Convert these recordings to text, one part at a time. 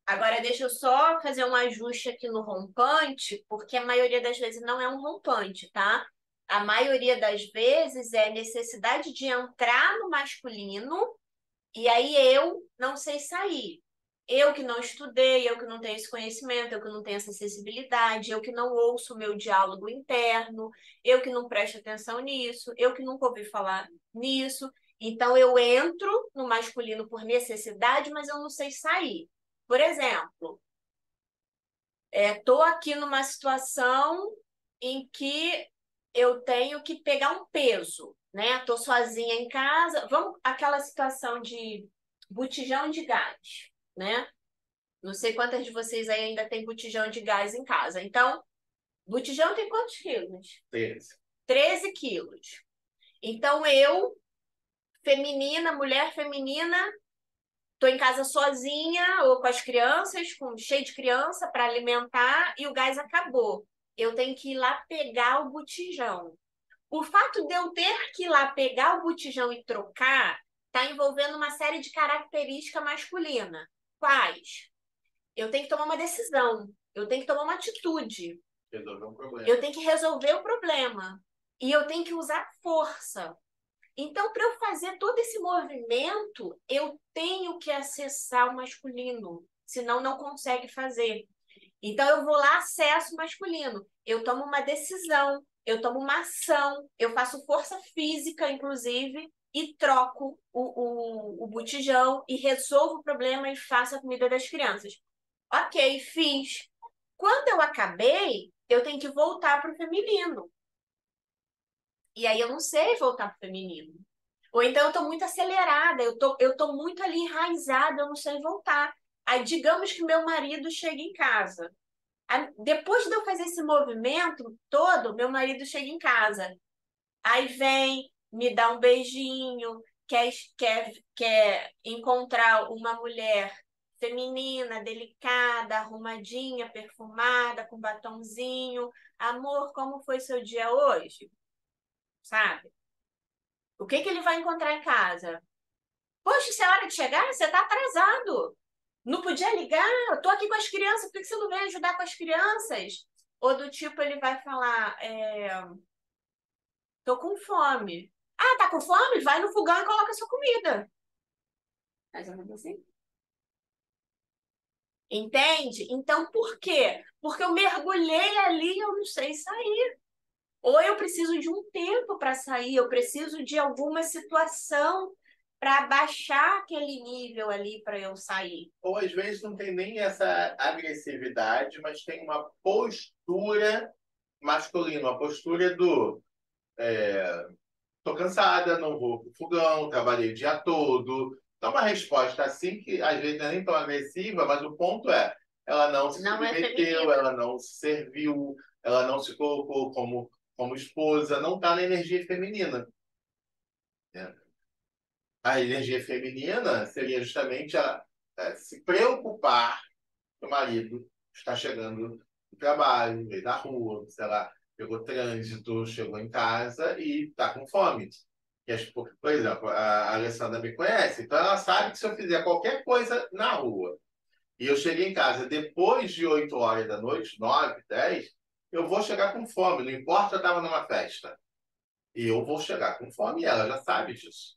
Agora, deixa eu só fazer um ajuste aqui no rompante, porque a maioria das vezes não é um rompante, tá? A maioria das vezes é necessidade de entrar no masculino e aí eu não sei sair. Eu que não estudei, eu que não tenho esse conhecimento, eu que não tenho essa acessibilidade, eu que não ouço o meu diálogo interno, eu que não presto atenção nisso, eu que nunca ouvi falar nisso. Então eu entro no masculino por necessidade, mas eu não sei sair. Por exemplo, estou aqui numa situação em que eu tenho que pegar um peso, né? Estou sozinha em casa. Vamos aquela situação de botijão de gás, né? Não sei quantas de vocês aí ainda tem botijão de gás em casa. Então, botijão tem quantos quilos? 13. 13 quilos. Então, eu, feminina, mulher feminina, tô em casa sozinha ou com as crianças, cheio de criança para alimentar e o gás acabou. Eu tenho que ir lá pegar o botijão. O fato de eu ter que ir lá pegar o botijão e trocar está envolvendo uma série de características masculinas. Quais? Eu tenho que tomar uma decisão, eu tenho que tomar uma atitude, Resolver um problema. eu tenho que resolver o problema e eu tenho que usar força. Então, para eu fazer todo esse movimento, eu tenho que acessar o masculino, senão não consegue fazer. Então, eu vou lá, acesso o masculino. Eu tomo uma decisão, eu tomo uma ação, eu faço força física, inclusive, e troco o botijão e resolvo o problema e faço a comida das crianças. Ok, fiz. Quando eu acabei, eu tenho que voltar para o feminino. E aí eu não sei voltar para o feminino. Ou então eu estou muito acelerada, eu tô muito ali enraizada, eu não sei voltar. Aí digamos que meu marido chega em casa. Aí, depois de eu fazer esse movimento todo, meu marido chega em casa. Aí vem, me dá um beijinho, quer encontrar uma mulher feminina, delicada, arrumadinha, perfumada, com batonzinho. Amor, como foi seu dia hoje? Sabe? O que que ele vai encontrar em casa? Poxa, isso é hora de chegar? Você tá atrasado. Não podia ligar? Eu tô aqui com as crianças, por que que você não vem ajudar com as crianças? Ou do tipo, ele vai falar, tô com fome. Ah, tá com fome? Vai no fogão e coloca a sua comida. Mais ou menos assim. Entende? Então, por quê? Porque eu mergulhei ali e eu não sei sair. Ou eu preciso de um tempo para sair, eu preciso de alguma situação para baixar aquele nível ali para eu sair. Ou às vezes não tem nem essa agressividade, mas tem uma postura masculina, uma postura do tô cansada, não vou pro fogão, trabalhei o dia todo. Então, uma resposta assim, que às vezes não é nem tão agressiva, mas o ponto é, ela não se Não é submeteu, feminina. ela não se serviu, ela não se colocou como esposa, não está na energia feminina, né? A energia feminina seria justamente se preocupar que o marido está chegando do trabalho, no meio da rua, sei lá, pegou trânsito, chegou em casa e está com fome. Por exemplo, a Alessandra me conhece, então ela sabe que se eu fizer qualquer coisa na rua e eu cheguei em casa depois de 8 horas da noite, 9, 10, eu vou chegar com fome, não importa se eu estava numa festa. E eu vou chegar com fome e ela já sabe disso.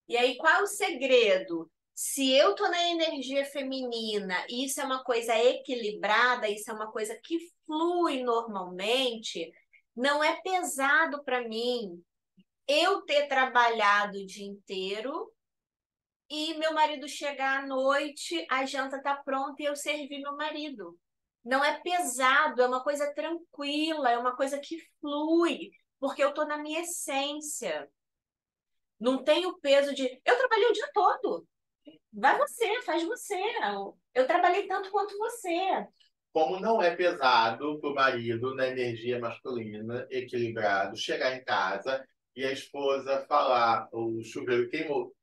E aí, qual é o segredo? Se eu tô na energia feminina e isso é uma coisa equilibrada, isso é uma coisa que flui normalmente, não é pesado para mim eu ter trabalhado o dia inteiro e meu marido chegar à noite, a janta tá pronta e eu servir meu marido. Não é pesado, é uma coisa tranquila, é uma coisa que flui, porque eu tô na minha essência. Não tem o peso de eu trabalhei o dia todo. Vai você, faz você. Eu trabalhei tanto quanto você. Como não é pesado para o marido, na energia masculina, equilibrado, chegar em casa e a esposa falar: o chuveiro queimou.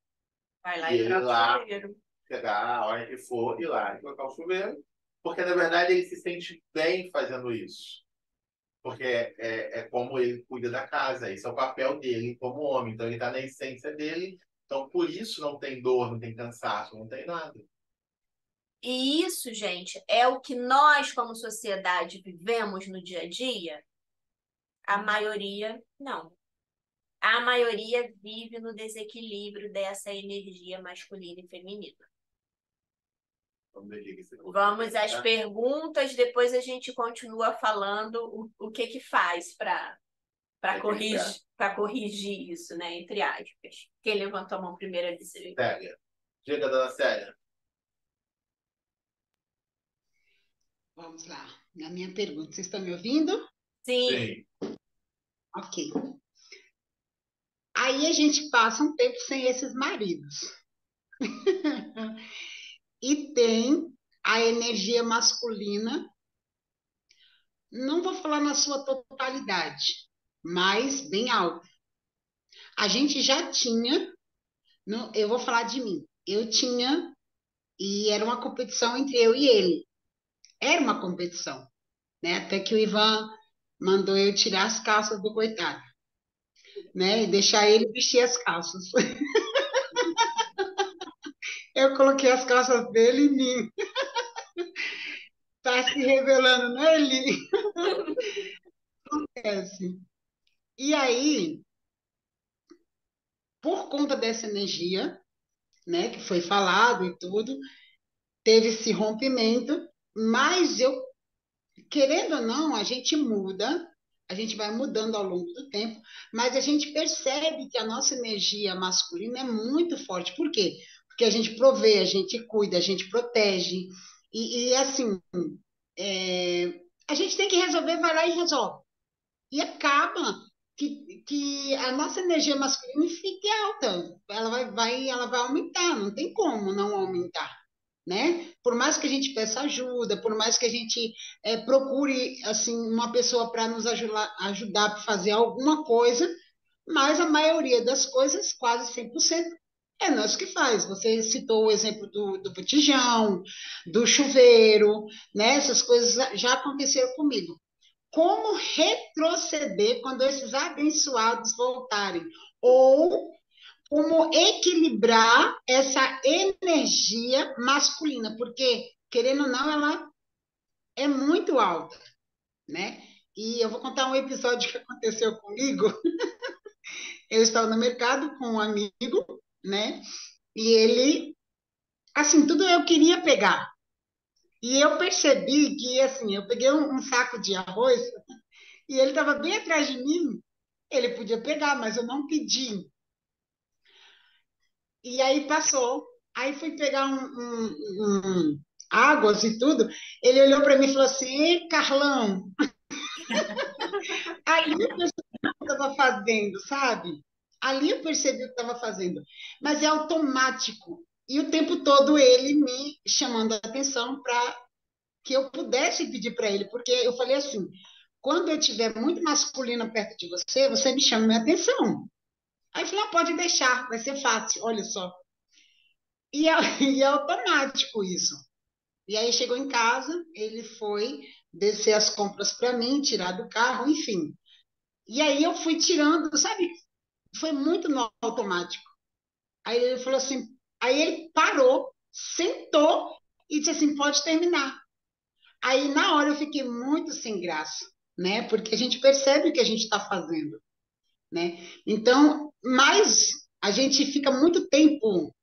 Vai lá E e ele troca o lá, chuveiro. pegar a hora que for, ir lá e colocar o chuveiro. Porque, na verdade, ele se sente bem fazendo isso. Porque é como ele cuida da casa, esse é o papel dele como homem. Então, ele está na essência dele. Então, por isso não tem dor, não tem cansaço, não tem nada. E isso, gente, é o que nós, como sociedade, vivemos no dia a dia? A maioria, não. A maioria vive no desequilíbrio dessa energia masculina e feminina. Vamos às perguntas, depois a gente continua falando o que que faz para corrigir isso, né? Entre aspas. Quem levantou a mão primeiro é disse. Célia. Diga, dona Célia. Vamos lá. Na minha pergunta, vocês estão me ouvindo? Sim. Sim. Ok. Aí a gente passa um tempo sem esses maridos. E tem a energia masculina, não vou falar na sua totalidade, mas bem alta. A gente já tinha, eu vou falar de mim, eu tinha, e era uma competição entre eu e ele. Era uma competição, né? Até que o Ivan mandou eu tirar as calças do coitado, né? E deixar ele vestir as calças. Eu coloquei as calças dele em mim. Tá se revelando, né, Eli? É assim. E aí, por conta dessa energia, né, que foi falado e tudo, teve esse rompimento, mas eu, querendo ou não, a gente muda, a gente vai mudando ao longo do tempo, mas a gente percebe que a nossa energia masculina é muito forte. Por quê? Porque a gente provê, a gente cuida, a gente protege, e assim, é, a gente tem que resolver, vai lá e resolve. E acaba que a nossa energia masculina fique alta. Ela vai aumentar, não tem como não aumentar, né? Por mais que a gente peça ajuda, por mais que a gente procure assim uma pessoa para nos ajudar a fazer alguma coisa, mas a maioria das coisas, quase 100%, é nós que faz. Você citou o exemplo do botijão, do chuveiro, né? Essas coisas já aconteceram comigo. Como retroceder quando esses abençoados voltarem? Ou como equilibrar essa energia masculina? Porque, querendo ou não, ela é muito alta, né? E eu vou contar um episódio que aconteceu comigo. Eu estava no mercado com um amigo, né? E ele, assim, tudo eu queria pegar. E eu percebi que, assim, eu peguei um saco de arroz e ele estava bem atrás de mim. Ele podia pegar, mas eu não pedi. E aí passou. Aí fui pegar águas e tudo. Ele olhou para mim e falou assim: Ei, Carlão, ali eu percebi o que estava fazendo, sabe? Ali eu percebi o que estava fazendo. Mas é automático. E o tempo todo ele me chamando a atenção para que eu pudesse pedir para ele, porque eu falei assim: quando eu tiver muito masculino perto de você, você me chama minha atenção. Aí eu falei: ah, pode deixar, vai ser fácil, olha só. E é, e é automático isso. E aí chegou em casa, ele foi descer as compras para mim, tirar do carro, enfim. E aí eu fui tirando, sabe? Foi muito no automático. Aí ele falou assim, aí ele parou, sentou e disse assim, pode terminar. Aí na hora eu fiquei muito sem graça, né? Porque a gente percebe o que a gente está fazendo, né? Então, mas a gente fica muito tempo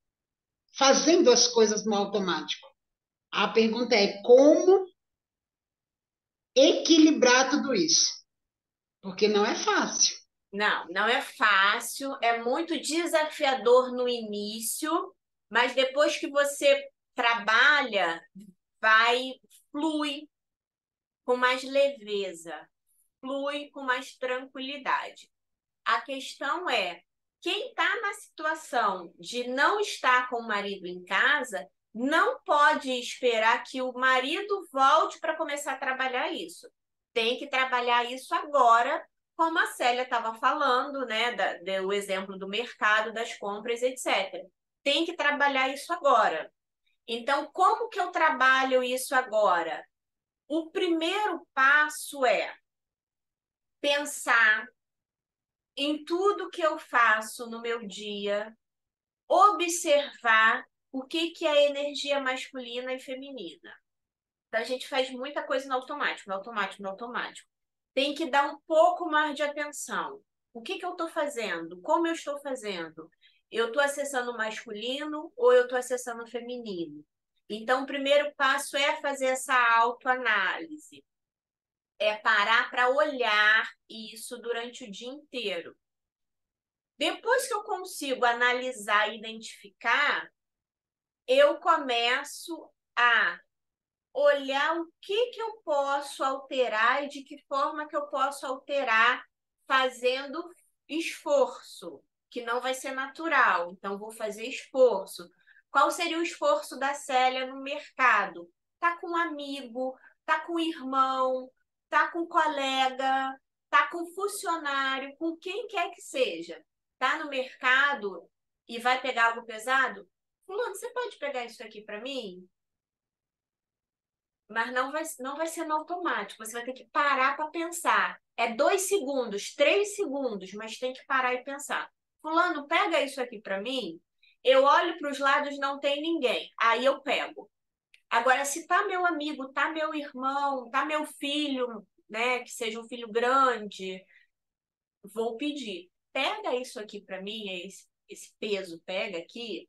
fazendo as coisas no automático. A pergunta é como equilibrar tudo isso, porque não é fácil. Não, não é fácil, é muito desafiador no início, mas depois que você trabalha, vai, flui com mais leveza, flui com mais tranquilidade. A questão é, quem está na situação de não estar com o marido em casa, não pode esperar que o marido volte para começar a trabalhar isso. Tem que trabalhar isso agora, como a Célia estava falando, né? Do exemplo do mercado, das compras, etc. Tem que trabalhar isso agora. Então, como que eu trabalho isso agora? O primeiro passo é pensar em tudo que eu faço no meu dia, observar o que que é energia masculina e feminina. Então, a gente faz muita coisa no automático, no automático, no automático. Tem que dar um pouco mais de atenção. O que que eu estou fazendo? Como eu estou fazendo? Eu estou acessando o masculino ou eu estou acessando o feminino? Então, o primeiro passo é fazer essa autoanálise. É parar para olhar isso durante o dia inteiro. Depois que eu consigo analisar e identificar, eu começo a olhar o que que eu posso alterar e de que forma que eu posso alterar fazendo esforço, que não vai ser natural. Então, vou fazer esforço. Qual seria o esforço da Célia no mercado? Tá com um amigo, tá com um irmão, tá com um colega, tá com um funcionário, com quem quer que seja. Tá no mercado e vai pegar algo pesado? Fulano, você pode pegar isso aqui para mim? Mas não vai ser no automático. Você vai ter que parar para pensar. É 2 segundos, 3 segundos, mas tem que parar e pensar. Fulano, pega isso aqui para mim. Eu olho para os lados, não tem ninguém. Aí eu pego. Agora, se tá meu amigo, tá meu irmão, tá meu filho, né, que seja um filho grande, vou pedir. Pega isso aqui para mim, esse peso, pega aqui.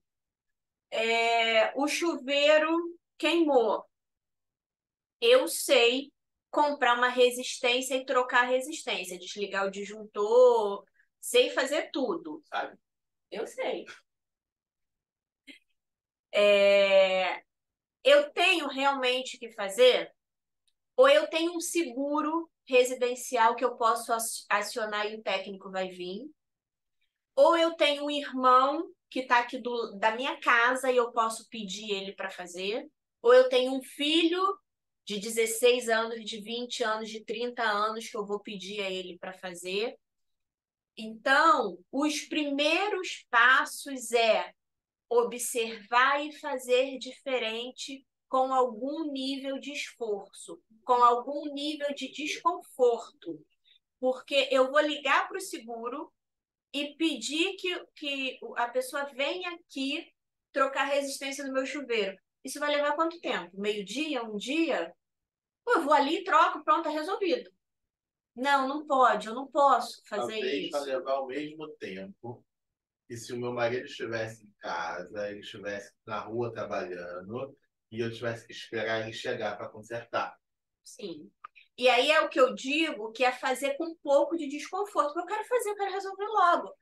O chuveiro queimou. Eu sei comprar uma resistência e trocar a resistência, desligar o disjuntor, sei fazer tudo, sabe? Eu sei. É, Eu tenho realmente que fazer? Ou eu tenho um seguro residencial que eu posso acionar e o técnico vai vir? Ou eu tenho um irmão que está aqui da minha casa e eu posso pedir ele para fazer? Ou eu tenho um filho de 16 anos, de 20 anos, de 30 anos que eu vou pedir a ele para fazer? Então, os primeiros passos é observar e fazer diferente com algum nível de esforço, com algum nível de desconforto. Porque eu vou ligar para o seguro e pedir que a pessoa venha aqui trocar a resistência do meu chuveiro. Isso vai levar quanto tempo? Meio-dia? Um dia? Pô, eu vou ali, troco, pronto, é resolvido. Não, não pode, eu não posso fazer Talvez vai isso. levar ao mesmo tempo que se o meu marido estivesse em casa, ele estivesse na rua trabalhando e eu tivesse que esperar ele chegar para consertar. Sim. E aí é o que eu digo, que é fazer com um pouco de desconforto. Eu quero fazer, eu quero resolver logo.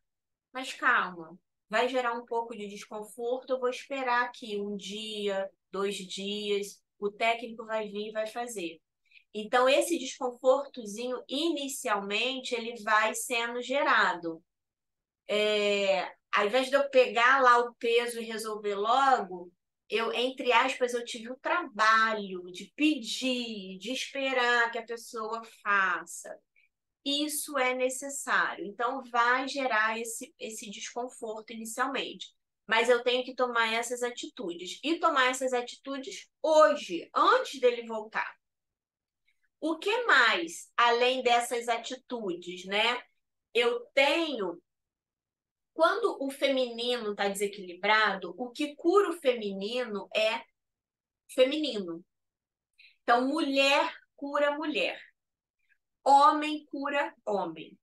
Mas calma, vai gerar um pouco de desconforto. Eu vou esperar aqui um dia, 2 dias, o técnico vai vir e vai fazer. Então, esse desconfortozinho, inicialmente, ele vai sendo gerado. Ao invés de eu pegar lá o peso e resolver logo, entre aspas, eu tive o trabalho de pedir, de esperar que a pessoa faça. Isso é necessário. Então, vai gerar esse desconforto inicialmente. Mas eu tenho que tomar essas atitudes. E tomar essas atitudes hoje, antes dele voltar. O que mais, além dessas atitudes, né? Eu tenho. Quando o feminino está desequilibrado, o que cura o feminino é feminino. Então, mulher cura mulher, homem cura homem.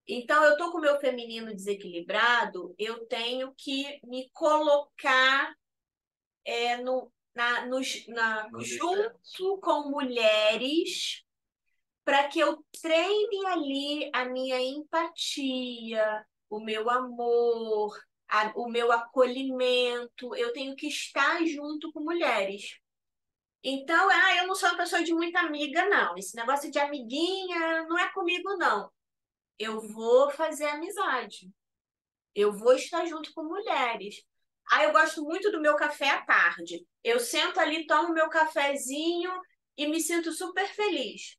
Então, eu tô com o meu feminino desequilibrado, eu tenho que me colocar junto com mulheres para que eu treine ali a minha empatia, o meu amor, o meu acolhimento. Eu tenho que estar junto com mulheres. Então, eu não sou uma pessoa de muita amiga, não. Esse negócio de amiguinha não é comigo, não. Eu vou fazer amizade. Eu vou estar junto com mulheres. Eu gosto muito do meu café à tarde. Eu sento ali, tomo meu cafezinho e me sinto super feliz.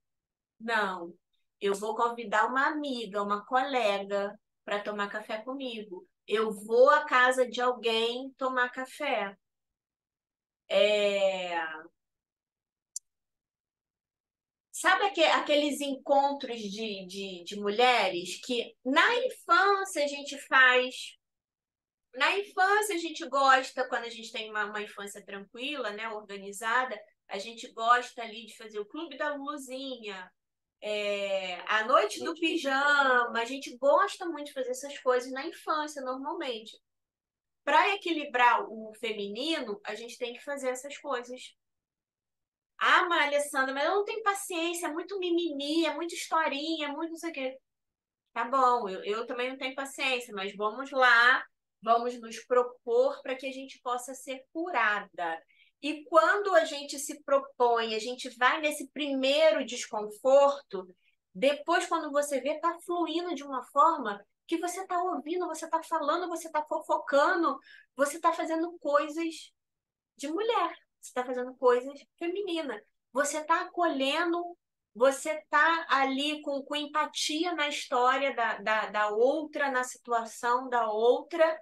Não, eu vou convidar uma amiga, uma colega para tomar café comigo. Eu vou à casa de alguém tomar café. Sabe aqueles encontros de mulheres que na infância a gente faz Na infância, a gente gosta, quando a gente tem uma infância tranquila, né, organizada, a gente gosta ali de fazer o clube da luzinha, a noite do pijama, a gente gosta muito de fazer essas coisas na infância, normalmente. Para equilibrar o feminino, a gente tem que fazer essas coisas. Ah, mas Alessandra, mas eu não tenho paciência, é muito mimimi, é muita historinha, é muito não sei o quê. Tá bom, eu também não tenho paciência, mas vamos lá, vamos nos propor para que a gente possa ser curada. E quando a gente se propõe, a gente vai nesse primeiro desconforto, depois, quando você vê, tá fluindo de uma forma que você está ouvindo, você está falando, você está fofocando, você está fazendo coisas de mulher, você está fazendo coisas femininas. Você está acolhendo, você está ali com empatia na história da outra, na situação da outra.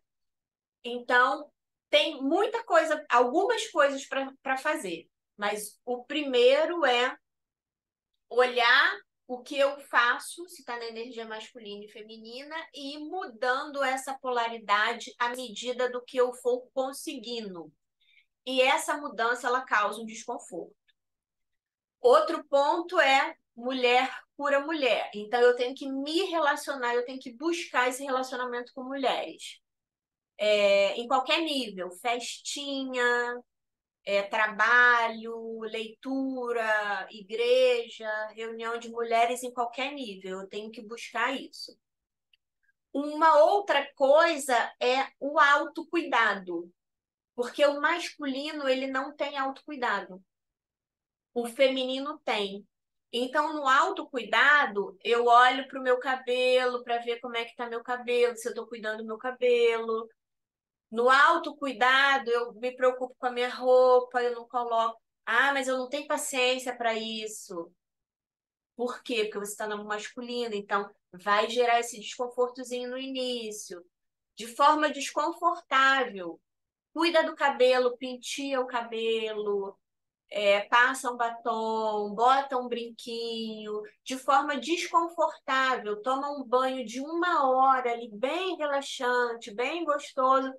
Então, tem muita coisa, algumas coisas para fazer. Mas o primeiro é olhar o que eu faço, se está na energia masculina e feminina, e ir mudando essa polaridade à medida do que eu for conseguindo. E essa mudança ela causa um desconforto. Outro ponto é mulher cura mulher. Então eu tenho que me relacionar, eu tenho que buscar esse relacionamento com mulheres. Em qualquer nível, festinha, trabalho, leitura, igreja, reunião de mulheres em qualquer nível. Eu tenho que buscar isso. Uma outra coisa é o autocuidado, porque o masculino ele não tem autocuidado. O feminino tem. Então, no autocuidado, eu olho para o meu cabelo para ver como é que tá meu cabelo, se eu estou cuidando do meu cabelo. No autocuidado, eu me preocupo com a minha roupa, eu não coloco. Ah, mas eu não tenho paciência para isso. Por quê? Porque você está no masculino, então vai gerar esse desconfortozinho no início. De forma desconfortável. Cuida do cabelo, penteia o cabelo, passa um batom, bota um brinquinho, de forma desconfortável, toma um banho de 1 hora ali, bem relaxante, bem gostoso,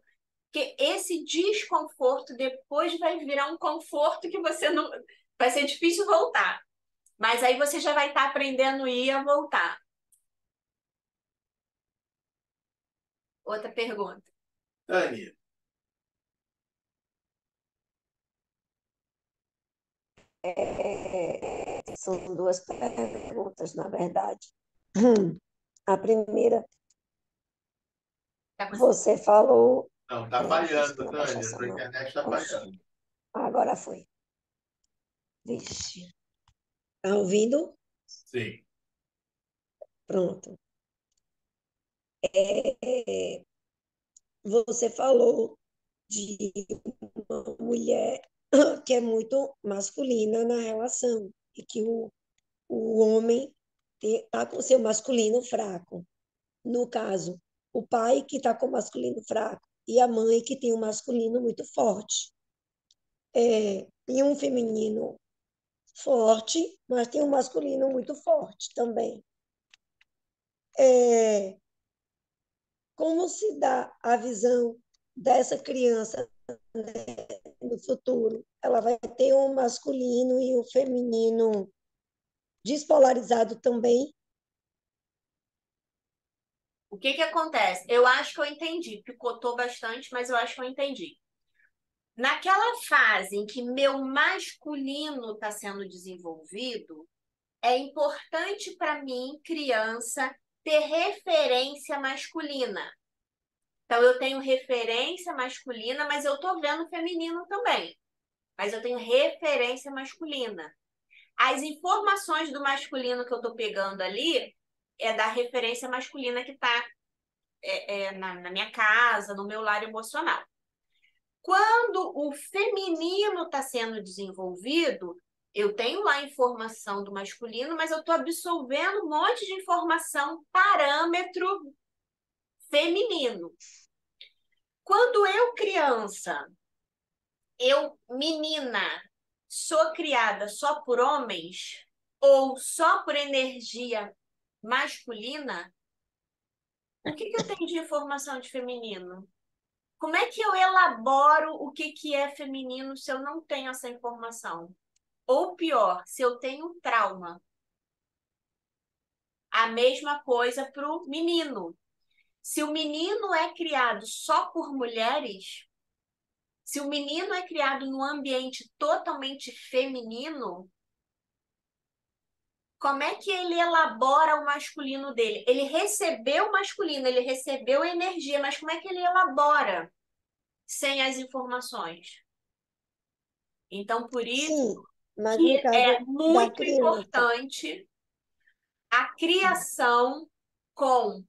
porque esse desconforto depois vai virar um conforto que você não. Vai ser difícil voltar. Mas aí você já vai estar aprendendo a ir a voltar. Outra pergunta. Tânia, São duas perguntas, na verdade. A primeira, Tá com- você falou. não, tá Deixa eu falhando, não abaixar Tânia. essa Sua mão. internet está Oxe, falhando. agora foi. Vixe. Tá ouvindo? Sim. Pronto. É, você falou de uma mulher que é muito masculina na relação e que o homem está com seu masculino fraco. No caso, o pai que está com o masculino fraco e a mãe que tem um masculino muito forte. Tem um feminino forte, mas tem um masculino muito forte também. É, como se dá a visão dessa criança, né, no futuro? Ela vai ter um masculino e um feminino despolarizado também? O que que acontece? Eu acho que eu entendi. Picotou bastante, mas eu acho que eu entendi. Naquela fase em que meu masculino está sendo desenvolvido, é importante para mim, criança, ter referência masculina. Então, eu tenho referência masculina, mas eu estou vendo feminino também. Mas eu tenho referência masculina. As informações do masculino que eu estou pegando ali é da referência masculina que está na minha casa, no meu lar emocional. Quando o feminino está sendo desenvolvido, eu tenho lá a informação do masculino, mas eu estou absorvendo um monte de informação, parâmetro feminino. Quando eu, criança, eu, menina, sou criada só por homens ou só por energia masculina, o que eu tenho de informação de feminino? Como é que eu elaboro o que é feminino se eu não tenho essa informação? Ou pior, se eu tenho trauma. A mesma coisa para o menino. Se o menino é criado só por mulheres, se o menino é criado num ambiente totalmente feminino, como é que ele elabora o masculino dele? Ele recebeu o masculino, ele recebeu a energia, mas como é que ele elabora sem as informações? Então, por isso Sim, mas no que caso é da muito criança, importante a criação com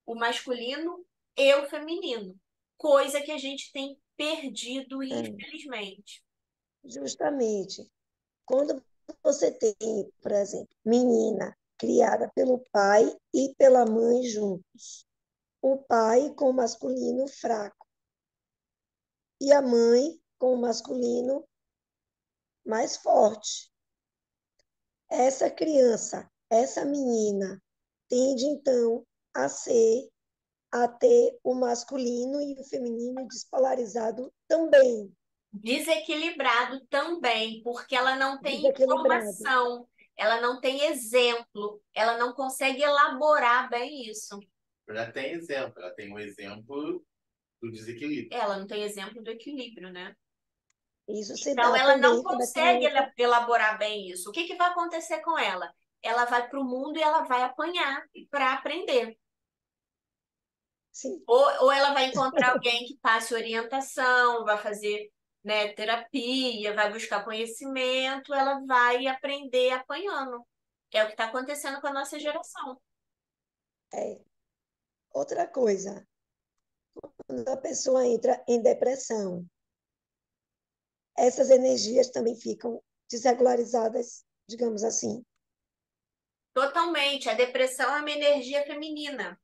o masculino e o feminino, coisa que a gente tem perdido, é, infelizmente. justamente, quando você tem, por exemplo, menina criada pelo pai e pela mãe juntos, o pai com o masculino fraco e a mãe com o masculino mais forte. Essa criança, essa menina, tende então a ter o masculino e o feminino despolarizado também, Desequilibrado também, porque ela não tem desequilibrado. informação, ela não tem exemplo, ela não consegue elaborar bem isso. Já tem exemplo, ela tem um exemplo do desequilíbrio. Ela não tem exemplo do equilíbrio, né? Isso se Então, dá ela não também quando a consegue criança. elaborar bem isso. O que vai acontecer com ela? Ela vai para o mundo e ela vai apanhar para aprender. Sim, Ou ela vai encontrar alguém que passe orientação, vai fazer, né, terapia, vai buscar conhecimento, ela vai aprender apanhando. É o que está acontecendo com a nossa geração. é. Outra coisa, quando a pessoa entra em depressão, essas energias também ficam desregularizadas, digamos assim. Totalmente. A depressão é uma energia feminina.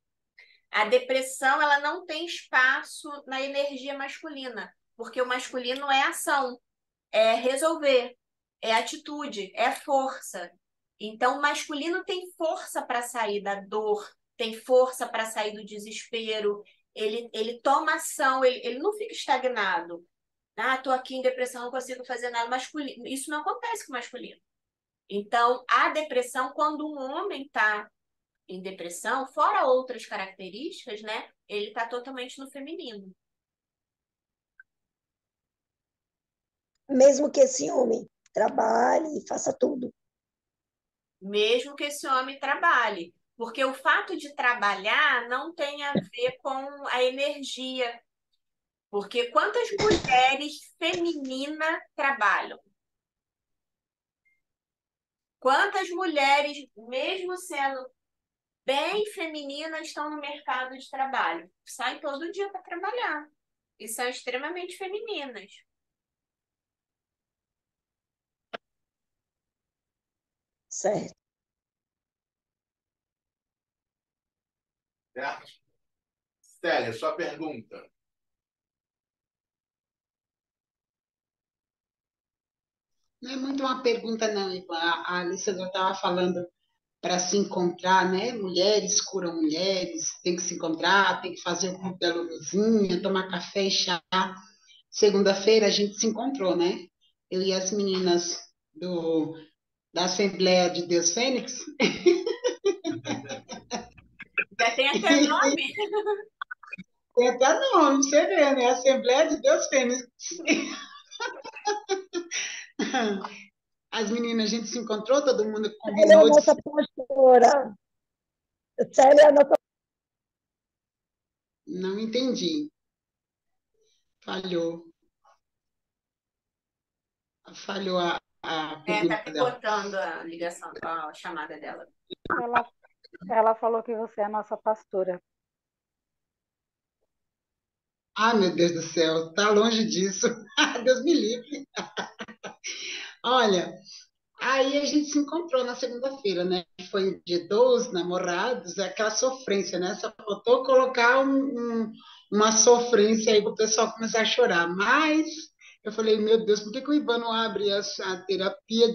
A depressão, ela não tem espaço na energia masculina, porque o masculino é ação, é resolver, é atitude, é força. Então, o masculino tem força para sair da dor, tem força para sair do desespero, ele toma ação, ele não fica estagnado. Ah, tô aqui em depressão, não consigo fazer nada. Masculino. Isso não acontece com o masculino. Então, a depressão, quando um homem está em depressão, fora outras características, né? Ele está totalmente no feminino. Mesmo que esse homem trabalhe e faça tudo. Mesmo que esse homem trabalhe. Porque o fato de trabalhar não tem a ver com a energia. Porque quantas mulheres femininas trabalham? Quantas mulheres, mesmo sendo bem femininas, estão no mercado de trabalho? Saem todo dia para trabalhar. E são extremamente femininas. Certo. Certo? Célia, sua pergunta. Não é muito uma pergunta, não, Ivan. A Alice já estava falando para se encontrar, né? Mulheres curam mulheres, tem que se encontrar, tem que fazer o clube da Luluzinha, tomar café e chá. Segunda-feira a gente se encontrou, né? Eu e as meninas da Assembleia de Deus Fênix. Já tem até nome. Tem até nome, você vê, né? Assembleia de Deus Fênix. As meninas, a gente se encontrou, todo mundo Célia é a combinou de. nossa pastora. Célia é a nossa. Não entendi. Falhou. Falhou a É, tá pergunta dela. picotando a ligação, a chamada dela. Ela, ela falou que você é a nossa pastora. Ah, meu Deus do céu, tá longe disso. Deus me livre. Olha, aí a gente se encontrou na segunda-feira, né? Foi o dia dos namorados, é aquela sofrência, né? Só faltou colocar uma sofrência aí para o pessoal começar a chorar. Mas eu falei, meu Deus, por que que o Ivan não abre essa terapia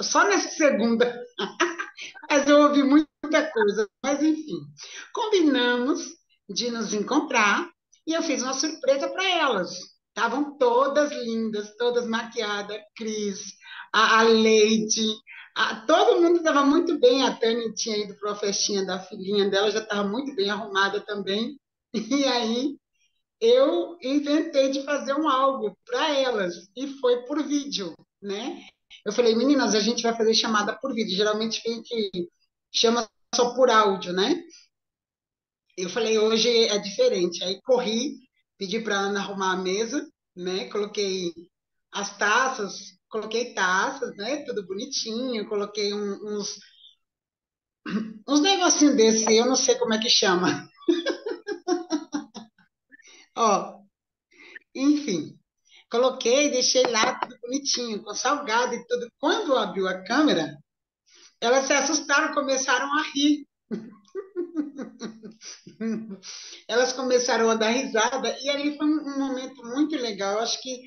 só nessa segunda? Mas eu ouvi muita coisa. Mas enfim, combinamos de nos encontrar E eu fiz uma surpresa para elas. Estavam todas lindas, todas maquiadas, Cris, a Leide, todo mundo estava muito bem. A Tânia tinha ido para uma festinha da filhinha dela, já estava muito bem arrumada também. E aí eu inventei de fazer um algo para elas e foi por vídeo, né? Eu falei, meninas, a gente vai fazer chamada por vídeo. Geralmente a gente chama só por áudio, né? Eu falei, hoje é diferente. Aí corri, pedi para Ana arrumar a mesa, né? Coloquei taças, né? Tudo bonitinho, coloquei uns negocinhos desse, eu não sei como é que chama. Ó, enfim, coloquei, deixei lá tudo bonitinho, com salgado e tudo. Quando abriu a câmera, elas se assustaram, começaram a rir. Elas começaram a dar risada e ali foi um momento muito legal. Eu acho que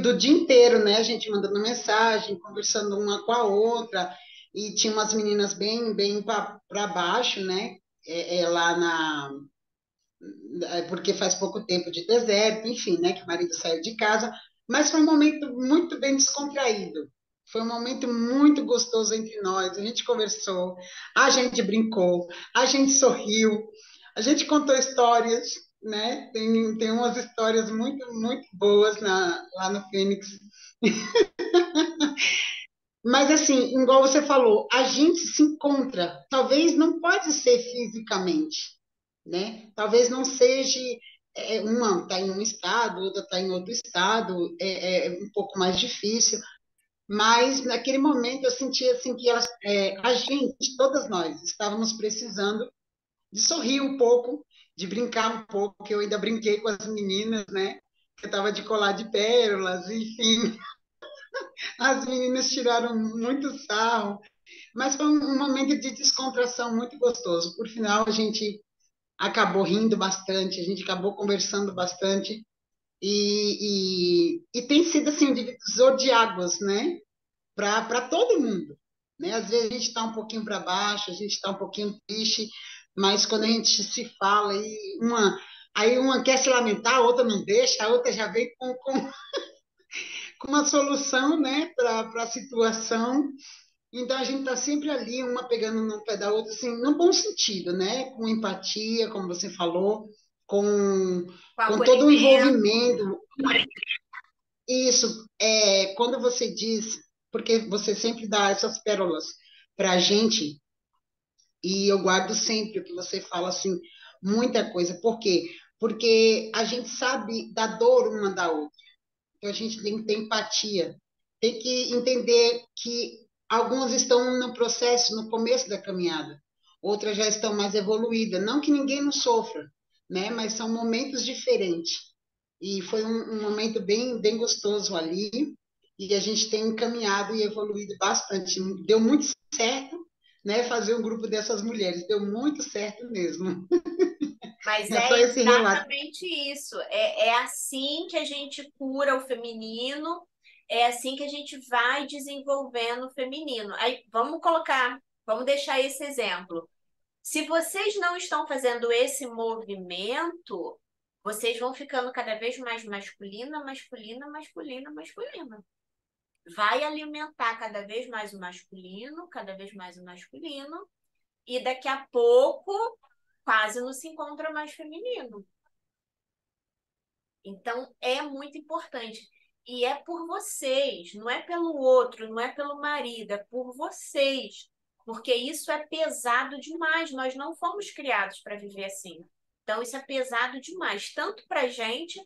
do dia inteiro, né? A gente mandando mensagem, conversando uma com a outra e tinha umas meninas bem para baixo, né? Lá porque faz pouco tempo de deserto, enfim, né? Que o marido saiu de casa, mas foi um momento muito bem descontraído. Foi um momento muito gostoso entre nós. A gente conversou, a gente brincou, a gente sorriu, a gente contou histórias, né? Tem umas histórias muito boas lá no Fênix. Mas assim, igual você falou, a gente se encontra. Talvez não pode ser fisicamente, né? Talvez não seja uma está em um estado, outra está em outro estado, é um pouco mais difícil. Mas naquele momento eu senti assim que a gente, todas nós, estávamos precisando de sorrir um pouco, de brincar um pouco, que eu ainda brinquei com as meninas, né? Que eu estava de colar de pérolas, enfim, as meninas tiraram muito sarro, mas foi um momento de descontração muito gostoso. Por final, a gente acabou rindo bastante, a gente acabou conversando bastante, e tem sido assim um divisor de águas, né? Para todo mundo, né? Às vezes a gente está um pouquinho para baixo, a gente está um pouquinho triste, mas quando a gente se fala aí uma quer se lamentar, a outra não deixa, a outra já vem com uma solução, né, para a situação. Então a gente está sempre ali, uma pegando no pé da outra, assim, no bom sentido, né? Com empatia, como você falou, com, Com com todo o acolhimento. envolvimento. Isso, quando você diz, porque você sempre dá essas pérolas para a gente, e eu guardo sempre o que você fala, assim, muita coisa. Por quê? Porque a gente sabe da dor uma da outra. Então a gente tem que ter empatia, tem que entender que algumas estão no processo, no começo da caminhada, outras já estão mais evoluídas. Não que ninguém não sofra, né? Mas são momentos diferentes. E foi um momento bem gostoso ali, e a gente tem caminhado e evoluído bastante. Deu muito certo, né? Fazer um grupo dessas mulheres, deu muito certo mesmo. Mas É só é esse relato. exatamente isso. É assim que a gente cura o feminino, é assim que a gente vai desenvolvendo o feminino. Aí vamos deixar esse exemplo. Se vocês não estão fazendo esse movimento, vocês vão ficando cada vez mais masculina, masculina, masculina, masculina. Vai alimentar cada vez mais o masculino, cada vez mais o masculino, e daqui a pouco quase não se encontra mais feminino. Então é muito importante. E é por vocês, não é pelo outro, não é pelo marido, é por vocês. Porque isso é pesado demais. Nós não fomos criados para viver assim. Então isso é pesado demais, tanto para a gente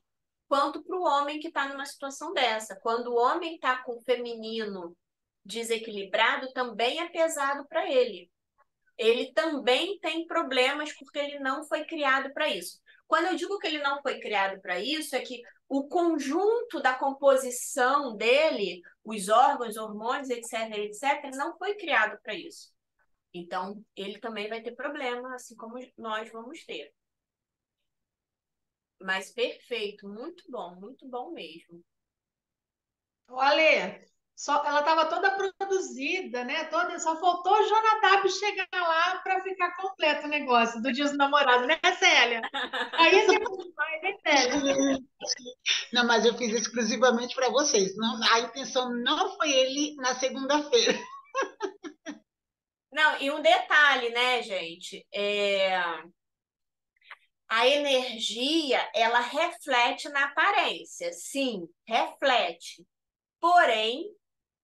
quanto para o homem que está numa situação dessa. Quando o homem está com o feminino desequilibrado, também é pesado para ele. Ele também tem problemas porque ele não foi criado para isso. Quando eu digo que ele não foi criado para isso, é que o conjunto da composição dele, os órgãos, hormônios, etc., etc., não foi criado para isso. Então, ele também vai ter problema, assim como nós vamos ter. Mas perfeito, muito bom mesmo. Ô, Ale, ela estava toda produzida, né? Só faltou o Jonadab chegar lá para ficar completo o negócio do Dia dos Namorados, né, Célia? Aí ia ser bom demais, hein, Célia? Não, mas eu fiz exclusivamente para vocês. Não, a intenção não foi ele na segunda-feira. Não, e um detalhe, né, gente? A energia, ela reflete na aparência. Sim, reflete. Porém,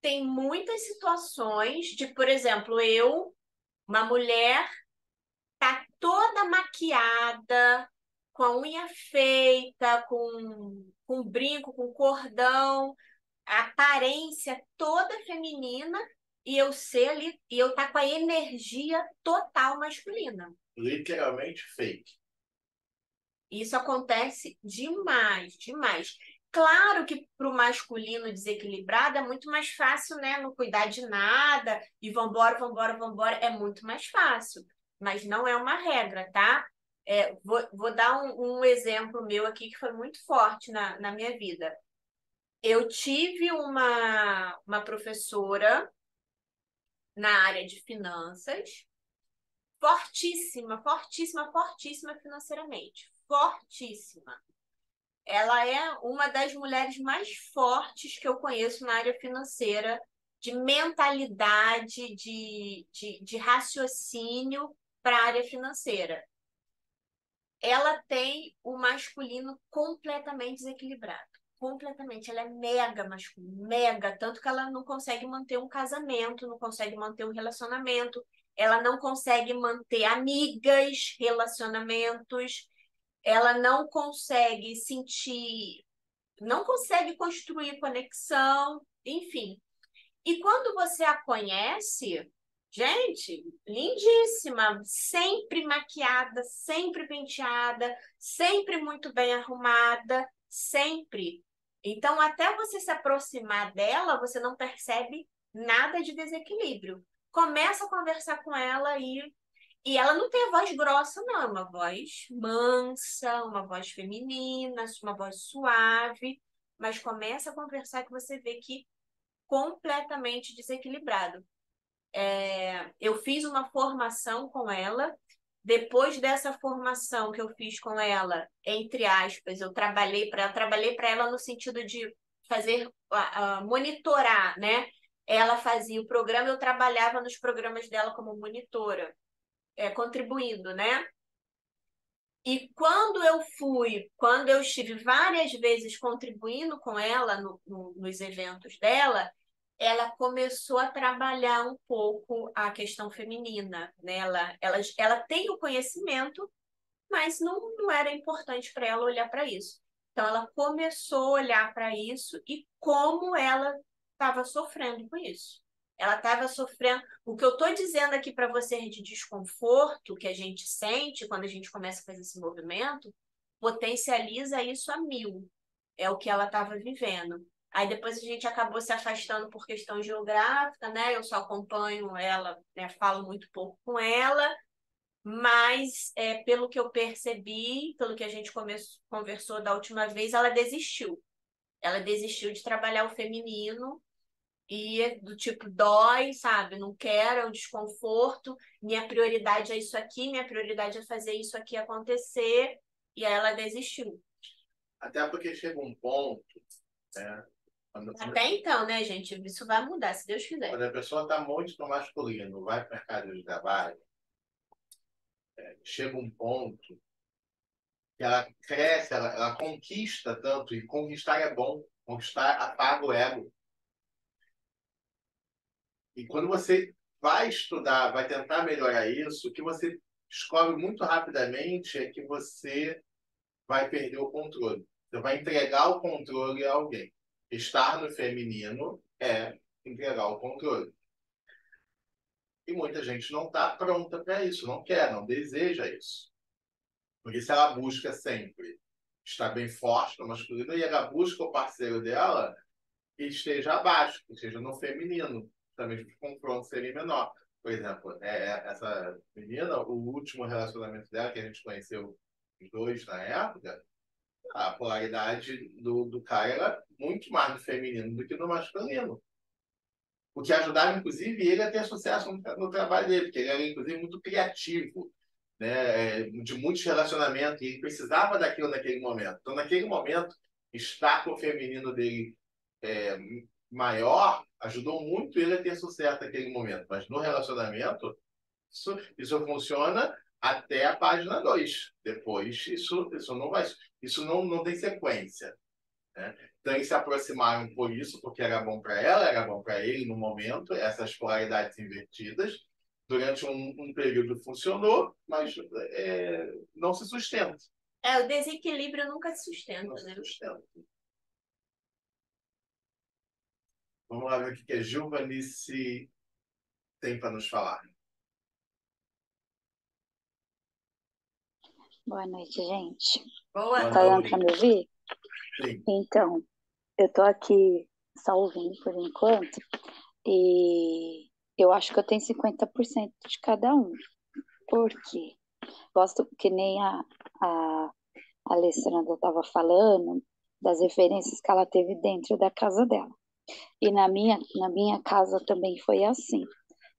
tem muitas situações de, por exemplo, uma mulher, tá toda maquiada, com a unha feita, com brinco, com cordão, a aparência toda feminina, e eu ser ali, e eu tá com a energia total masculina. Literalmente fake. Isso acontece demais, demais. Claro que para o masculino desequilibrado é muito mais fácil, né? Não cuidar de nada e vambora, vambora, vambora. É muito mais fácil. Mas não é uma regra, tá? Vou dar um exemplo meu aqui que foi muito forte na minha vida. Eu tive uma professora na área de finanças, fortíssima, fortíssima, fortíssima financeiramente. Fortíssima. Ela é uma das mulheres mais fortes que eu conheço na área financeira, de mentalidade, de raciocínio para a área financeira. Ela tem o masculino completamente desequilibrado. Completamente. Ela é mega masculina, mega. Tanto que ela não consegue manter um casamento, não consegue manter um relacionamento, ela não consegue manter amigas, relacionamentos, ela não consegue sentir, não consegue construir conexão, enfim. E quando você a conhece, gente, lindíssima, sempre maquiada, sempre penteada, sempre muito bem arrumada, sempre. Então, até você se aproximar dela, você não percebe nada de desequilíbrio. Começa a conversar com ela e ela não tem a voz grossa, não, é uma voz mansa, uma voz feminina, uma voz suave, mas começa a conversar que você vê que completamente desequilibrado. Eu fiz uma formação com ela, depois dessa formação que eu fiz com ela, entre aspas, eu trabalhei para ela no sentido de fazer, monitorar, né? Ela fazia o programa, eu trabalhava nos programas dela como monitora, contribuindo, né? E quando eu estive várias vezes contribuindo com ela nos eventos dela, ela começou a trabalhar um pouco a questão feminina, né? Ela tem o conhecimento, mas não era importante para ela olhar para isso. Então, ela começou a olhar para isso e como ela estava sofrendo com isso. Ela estava sofrendo. O que eu estou dizendo aqui para vocês de desconforto que a gente sente quando a gente começa a fazer esse movimento, potencializa isso a 1000. É o que ela estava vivendo. Aí depois a gente acabou se afastando por questão geográfica, né? Eu só acompanho ela, né? Falo muito pouco com ela, mas pelo que eu percebi, pelo que a gente conversou da última vez, ela desistiu. Ela desistiu de trabalhar o feminino e do tipo dói, sabe? Não quero, é um desconforto. Minha prioridade é isso aqui, minha prioridade é fazer isso aqui acontecer. E aí ela desistiu. Até porque chega um ponto, né? Até então, né, gente? Isso vai mudar, se Deus quiser. Quando a pessoa está muito no masculino, vai para o mercado de trabalho, chega um ponto que ela cresce, ela conquista tanto, e conquistar é bom, conquistar apaga o ego. E quando você vai estudar, vai tentar melhorar isso, o que você descobre muito rapidamente é que você vai perder o controle. Você vai entregar o controle a alguém. Estar no feminino é entregar o controle. E muita gente não está pronta para isso, não quer, não deseja isso. Porque se ela busca sempre estar bem forte no masculino, e ela busca o parceiro dela que esteja abaixo, que esteja no feminino, também os confrontos serem menor. Por exemplo, essa menina, o último relacionamento dela, que a gente conheceu os dois na época, a polaridade do cara era muito mais no feminino do que no masculino. o que ajudava, inclusive, ele a ter sucesso no trabalho dele, porque ele era, inclusive, muito criativo, né? De muitos relacionamentos, e ele precisava daquilo naquele momento. Então, naquele momento, estar com o feminino dele é, maior ajudou muito ele a ter sucesso naquele momento. Mas no relacionamento, isso funciona até a página 2. Depois, isso não vai, isso não tem sequência, né? Então, eles se aproximaram por isso, porque era bom para ela, era bom para ele no momento, essas polaridades invertidas. Durante um período funcionou, mas não se sustenta. O desequilíbrio nunca se sustenta, Não se né? sustenta. Vamos lá ver o que a Gilvanice tem para nos falar. Boa noite, gente. Boa Tá dando noite. para me ouvir? Sim. Então, eu tô aqui só ouvindo por enquanto e eu acho que eu tenho 50% de cada um. Por quê? Gosto que nem a Alessandra estava falando das referências que ela teve dentro da casa dela. E na minha casa também foi assim.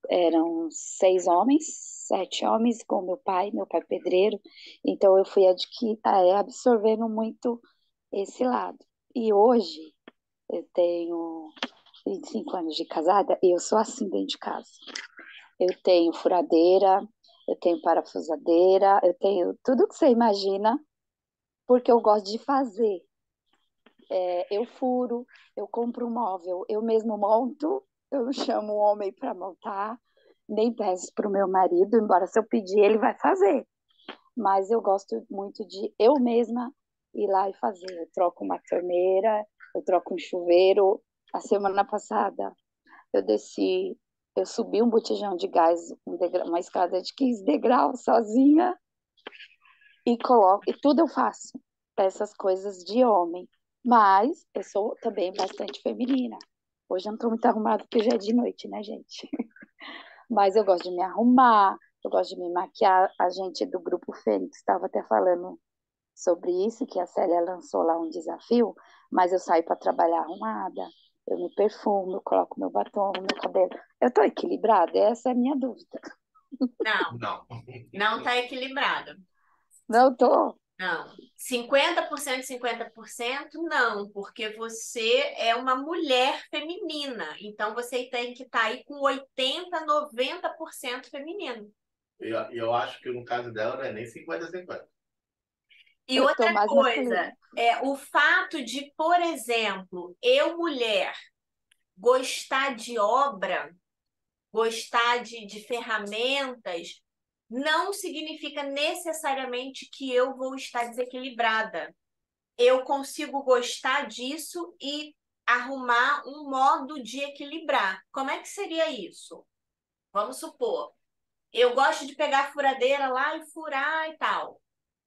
Eram 6 homens, 7 homens com meu pai pedreiro. Então eu fui absorvendo muito esse lado. E hoje eu tenho 25 anos de casada e eu sou assim dentro de casa. Eu tenho furadeira, eu tenho parafusadeira, eu tenho tudo que você imagina, porque eu gosto de fazer. Eu furo, eu compro um móvel, eu mesmo monto, eu chamo o homem para montar, nem peço para o meu marido, embora se eu pedir ele vai fazer. Mas eu gosto muito de eu mesma ir lá e fazer. Eu troco uma torneira, eu troco um chuveiro. A semana passada eu subi um botijão de gás, uma escada de 15 degraus sozinha e tudo eu faço. Essas coisas de homem. Mas eu sou também bastante feminina. Hoje eu não estou muito arrumada porque já é de noite, né, gente? Mas eu gosto de me arrumar, eu gosto de me maquiar. A gente do Grupo Fênix estava até falando sobre isso, que a Célia lançou lá um desafio, mas eu saio para trabalhar arrumada, eu me perfumo, eu coloco meu batom, meu cabelo. Eu estou equilibrada? Essa é a minha dúvida. Não está equilibrado. Não estou? Não. 50%, 50%, não, porque você é uma mulher feminina. Então você tem que estar aí com 80%, 90% feminino. Eu acho que no caso dela não é nem 50-50. E Eu tô outra mais masculina. coisa, o fato de, por exemplo, eu, mulher, gostar de obra, gostar de ferramentas, não significa necessariamente que eu vou estar desequilibrada. Eu consigo gostar disso e arrumar um modo de equilibrar. Como é que seria isso? Vamos supor, eu gosto de pegar a furadeira lá e furar e tal.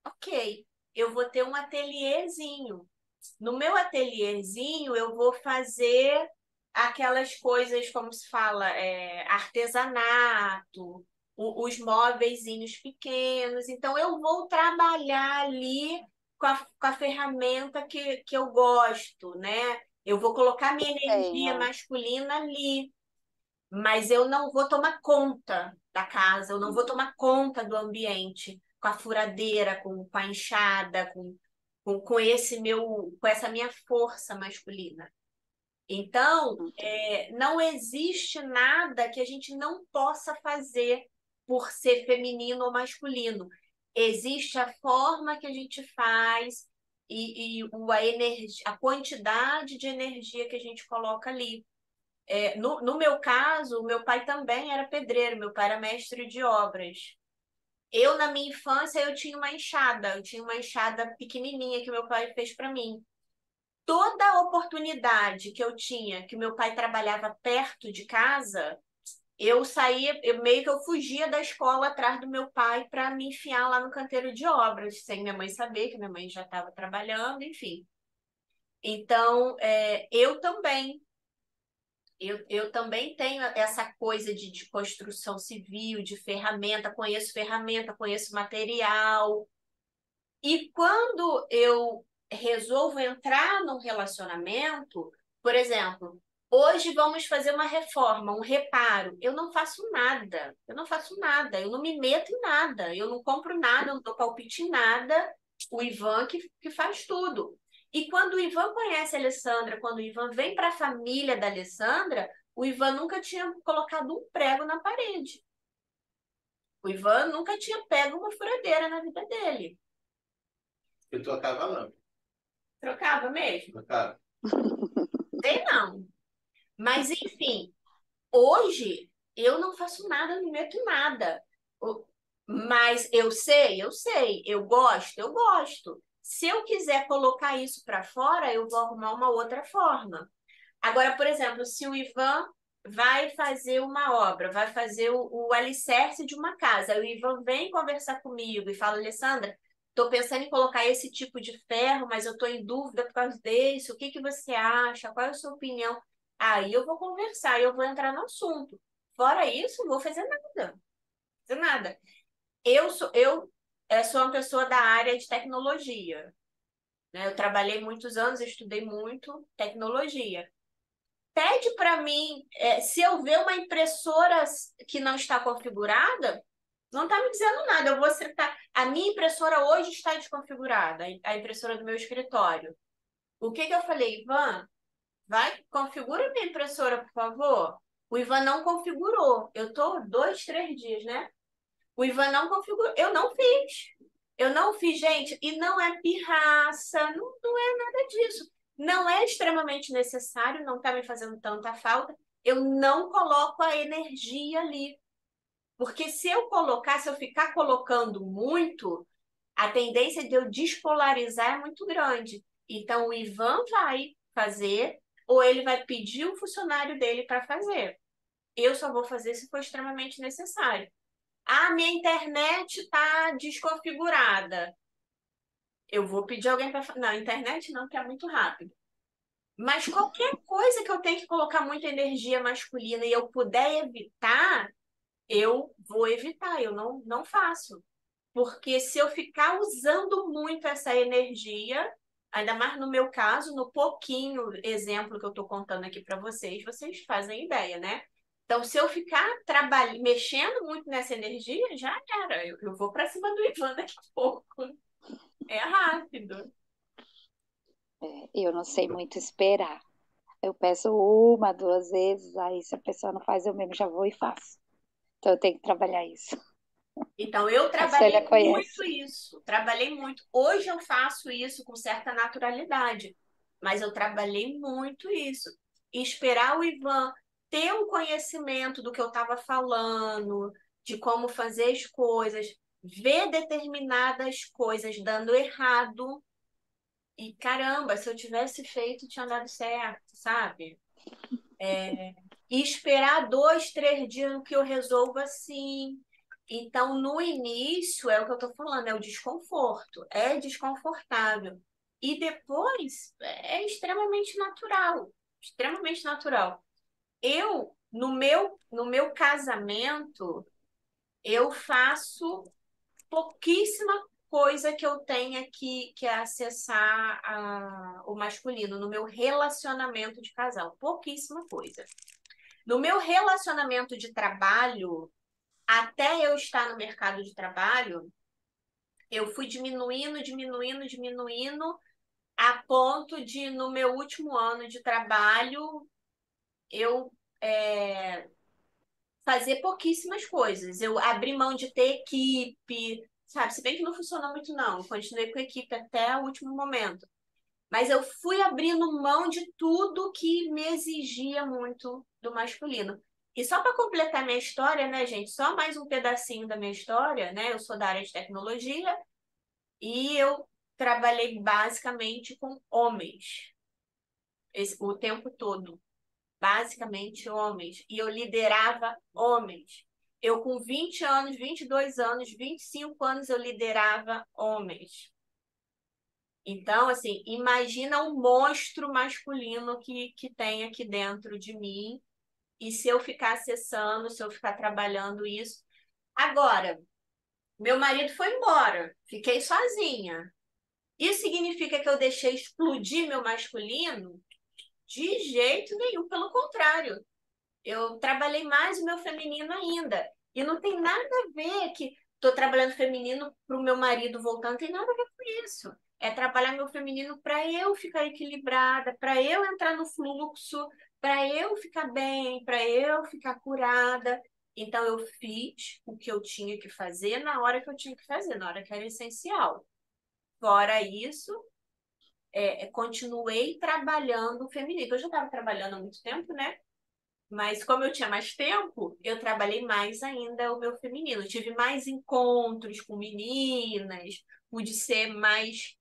Ok, eu vou ter um ateliêzinho. No meu ateliêzinho, eu vou fazer aquelas coisas, como se fala, artesanato, os móveizinhos pequenos. Então, eu vou trabalhar ali com a ferramenta que eu gosto, né? Eu vou colocar minha energia Tenho. masculina ali, mas eu não vou tomar conta da casa, eu não vou tomar conta do ambiente com a furadeira, com a enxada, com essa minha força masculina. Então, não existe nada que a gente não possa fazer por ser feminino ou masculino. Existe a forma que a gente faz a quantidade de energia que a gente coloca ali. No meu caso, o meu pai também era pedreiro, meu pai era mestre de obras. Eu, na minha infância, eu tinha uma enxada pequenininha que meu pai fez para mim. Toda oportunidade que eu tinha, que meu pai trabalhava perto de casa, eu saía, meio que eu fugia da escola atrás do meu pai para me enfiar lá no canteiro de obras, sem minha mãe saber que minha mãe já estava trabalhando, enfim. Então, eu também. Eu também tenho essa coisa de construção civil, de ferramenta, conheço material. E quando eu resolvo entrar num relacionamento, por exemplo, Hoje vamos fazer uma reforma, um reparo. Eu não faço nada. Eu não faço nada. Eu não me meto em nada. Eu não compro nada, eu não dou palpite em nada. O Ivan que faz tudo. E quando o Ivan conhece a Alessandra, quando o Ivan vem para a família da Alessandra, o Ivan nunca tinha colocado um prego na parede. O Ivan nunca tinha pego uma furadeira na vida dele. Eu trocava a lâmpada. Trocava mesmo? Trocava. Sei não. Mas, enfim, hoje eu não faço nada, não meto em nada. Mas eu sei, eu gosto, eu gosto. Se eu quiser colocar isso para fora, eu vou arrumar uma outra forma. Agora, por exemplo, se o Ivan vai fazer uma obra, vai fazer o alicerce de uma casa, aí o Ivan vem conversar comigo e fala, Alessandra, estou pensando em colocar esse tipo de ferro, mas eu estou em dúvida por causa desse, o que que você acha? Qual é a sua opinião? Aí eu vou conversar, eu vou entrar no assunto. Fora isso, não vou fazer nada. Fazer nada. Eu sou uma pessoa da área de tecnologia, né? Eu trabalhei muitos anos, estudei muito tecnologia. Pede para mim, se eu ver uma impressora que não está configurada, não está me dizendo nada. Eu vou acertar. A minha impressora hoje está desconfigurada, a impressora do meu escritório. O que que eu falei, Ivan? Vai, configura minha impressora, por favor. O Ivan não configurou. Eu tô 2, 3 dias, né? O Ivan não configurou. Eu não fiz. Eu não fiz, gente. E não é pirraça, não é nada disso. Não é extremamente necessário, não está me fazendo tanta falta. Eu não coloco a energia ali. Porque se eu colocar, se eu ficar colocando muito, a tendência de eu despolarizar é muito grande. Então, o Ivan vai fazer, ou ele vai pedir o funcionário dele para fazer. Eu só vou fazer se for extremamente necessário. Ah, minha internet está desconfigurada. Eu vou pedir alguém para. Não, internet não, que é muito rápido. Mas qualquer coisa que eu tenha que colocar muita energia masculina e eu puder evitar, eu vou evitar, eu não faço. Porque se eu ficar usando muito essa energia, ainda mais no meu caso, no pouquinho exemplo que eu estou contando aqui para vocês, vocês fazem ideia, né? Então, se eu ficar mexendo muito nessa energia, já era. Eu vou para cima do Ivan daqui a pouco. É rápido. Eu não sei muito esperar. Eu peço uma, duas vezes, aí se a pessoa não faz, eu mesmo já vou e faço. Então eu tenho que trabalhar isso. Então, eu A Célia trabalhei conhece. muito isso. Trabalhei muito. Hoje eu faço isso com certa naturalidade, mas eu trabalhei muito isso. E esperar o Ivan ter um conhecimento do que eu estava falando, de como fazer as coisas, ver determinadas coisas dando errado. E caramba, se eu tivesse feito, tinha dado certo, sabe? E esperar 2, 3 dias que eu resolva assim. Então, no início, é o que eu estou falando, é o desconforto, é desconfortável. E depois é extremamente natural, extremamente natural. No meu casamento, eu faço pouquíssima coisa que eu tenha que acessar o masculino no meu relacionamento de casal. Pouquíssima coisa. No meu relacionamento de trabalho, até eu estar no mercado de trabalho, eu fui diminuindo, diminuindo, diminuindo, a ponto de, no meu último ano de trabalho, eu fazer pouquíssimas coisas. Eu abri mão de ter equipe, sabe? Se bem que não funcionou muito, não. Eu continuei com a equipe até o último momento. Mas eu fui abrindo mão de tudo que me exigia muito do masculino. E só para completar minha história, né, gente? Só mais um pedacinho da minha história, né? Eu sou da área de tecnologia e eu trabalhei basicamente com homens o tempo todo. Basicamente homens. E eu liderava homens. Eu, com 20 anos, 22 anos, 25 anos, eu liderava homens. Então, assim, imagina o monstro masculino que tem aqui dentro de mim. E se eu ficar acessando, se eu ficar trabalhando isso. Agora, meu marido foi embora, fiquei sozinha. Isso significa que eu deixei explodir meu masculino? De jeito nenhum, pelo contrário. Eu trabalhei mais o meu feminino ainda. E não tem nada a ver que estou trabalhando feminino para o meu marido voltando, não tem nada a ver com isso. É trabalhar meu feminino para eu ficar equilibrada, para eu entrar no fluxo, para eu ficar bem, para eu ficar curada. Então, eu fiz o que eu tinha que fazer na hora que eu tinha que fazer, na hora que era essencial. Fora isso, continuei trabalhando o feminino. Eu já estava trabalhando há muito tempo, né? Mas como eu tinha mais tempo, eu trabalhei mais ainda o meu feminino. Eu tive mais encontros com meninas, pude ser mais,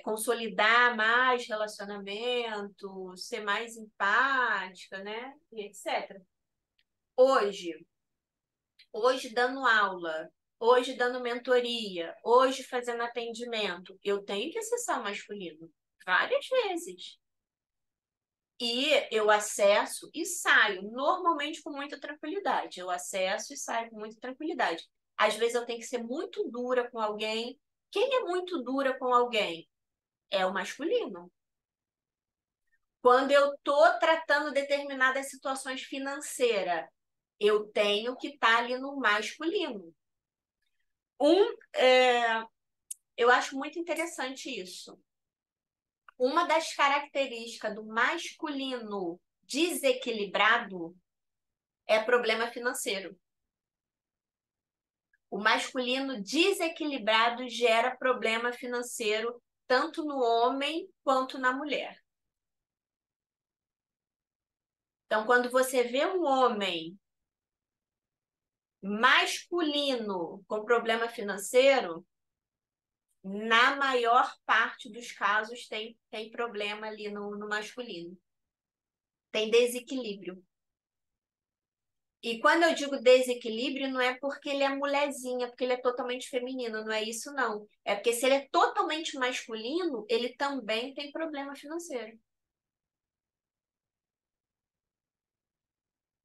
consolidar mais relacionamento, ser mais empática, né? E etc. Hoje, hoje dando aula, hoje dando mentoria, hoje fazendo atendimento, eu tenho que acessar o masculino várias vezes. E eu acesso e saio, normalmente com muita tranquilidade. Eu acesso e saio com muita tranquilidade. Às vezes eu tenho que ser muito dura com alguém. Quem é muito dura com alguém? É o masculino. Quando eu estou tratando determinadas situações financeiras, eu tenho que estar ali no masculino. Eu acho muito interessante isso. Uma das características do masculino desequilibrado é problema financeiro. O masculino desequilibrado gera problema financeiro tanto no homem quanto na mulher. Então, quando você vê um homem masculino com problema financeiro, na maior parte dos casos tem problema ali no masculino. Tem desequilíbrio. E quando eu digo desequilíbrio, não é porque ele é mulherzinha, porque ele é totalmente feminino, não é isso, não. É porque se ele é totalmente masculino, ele também tem problema financeiro.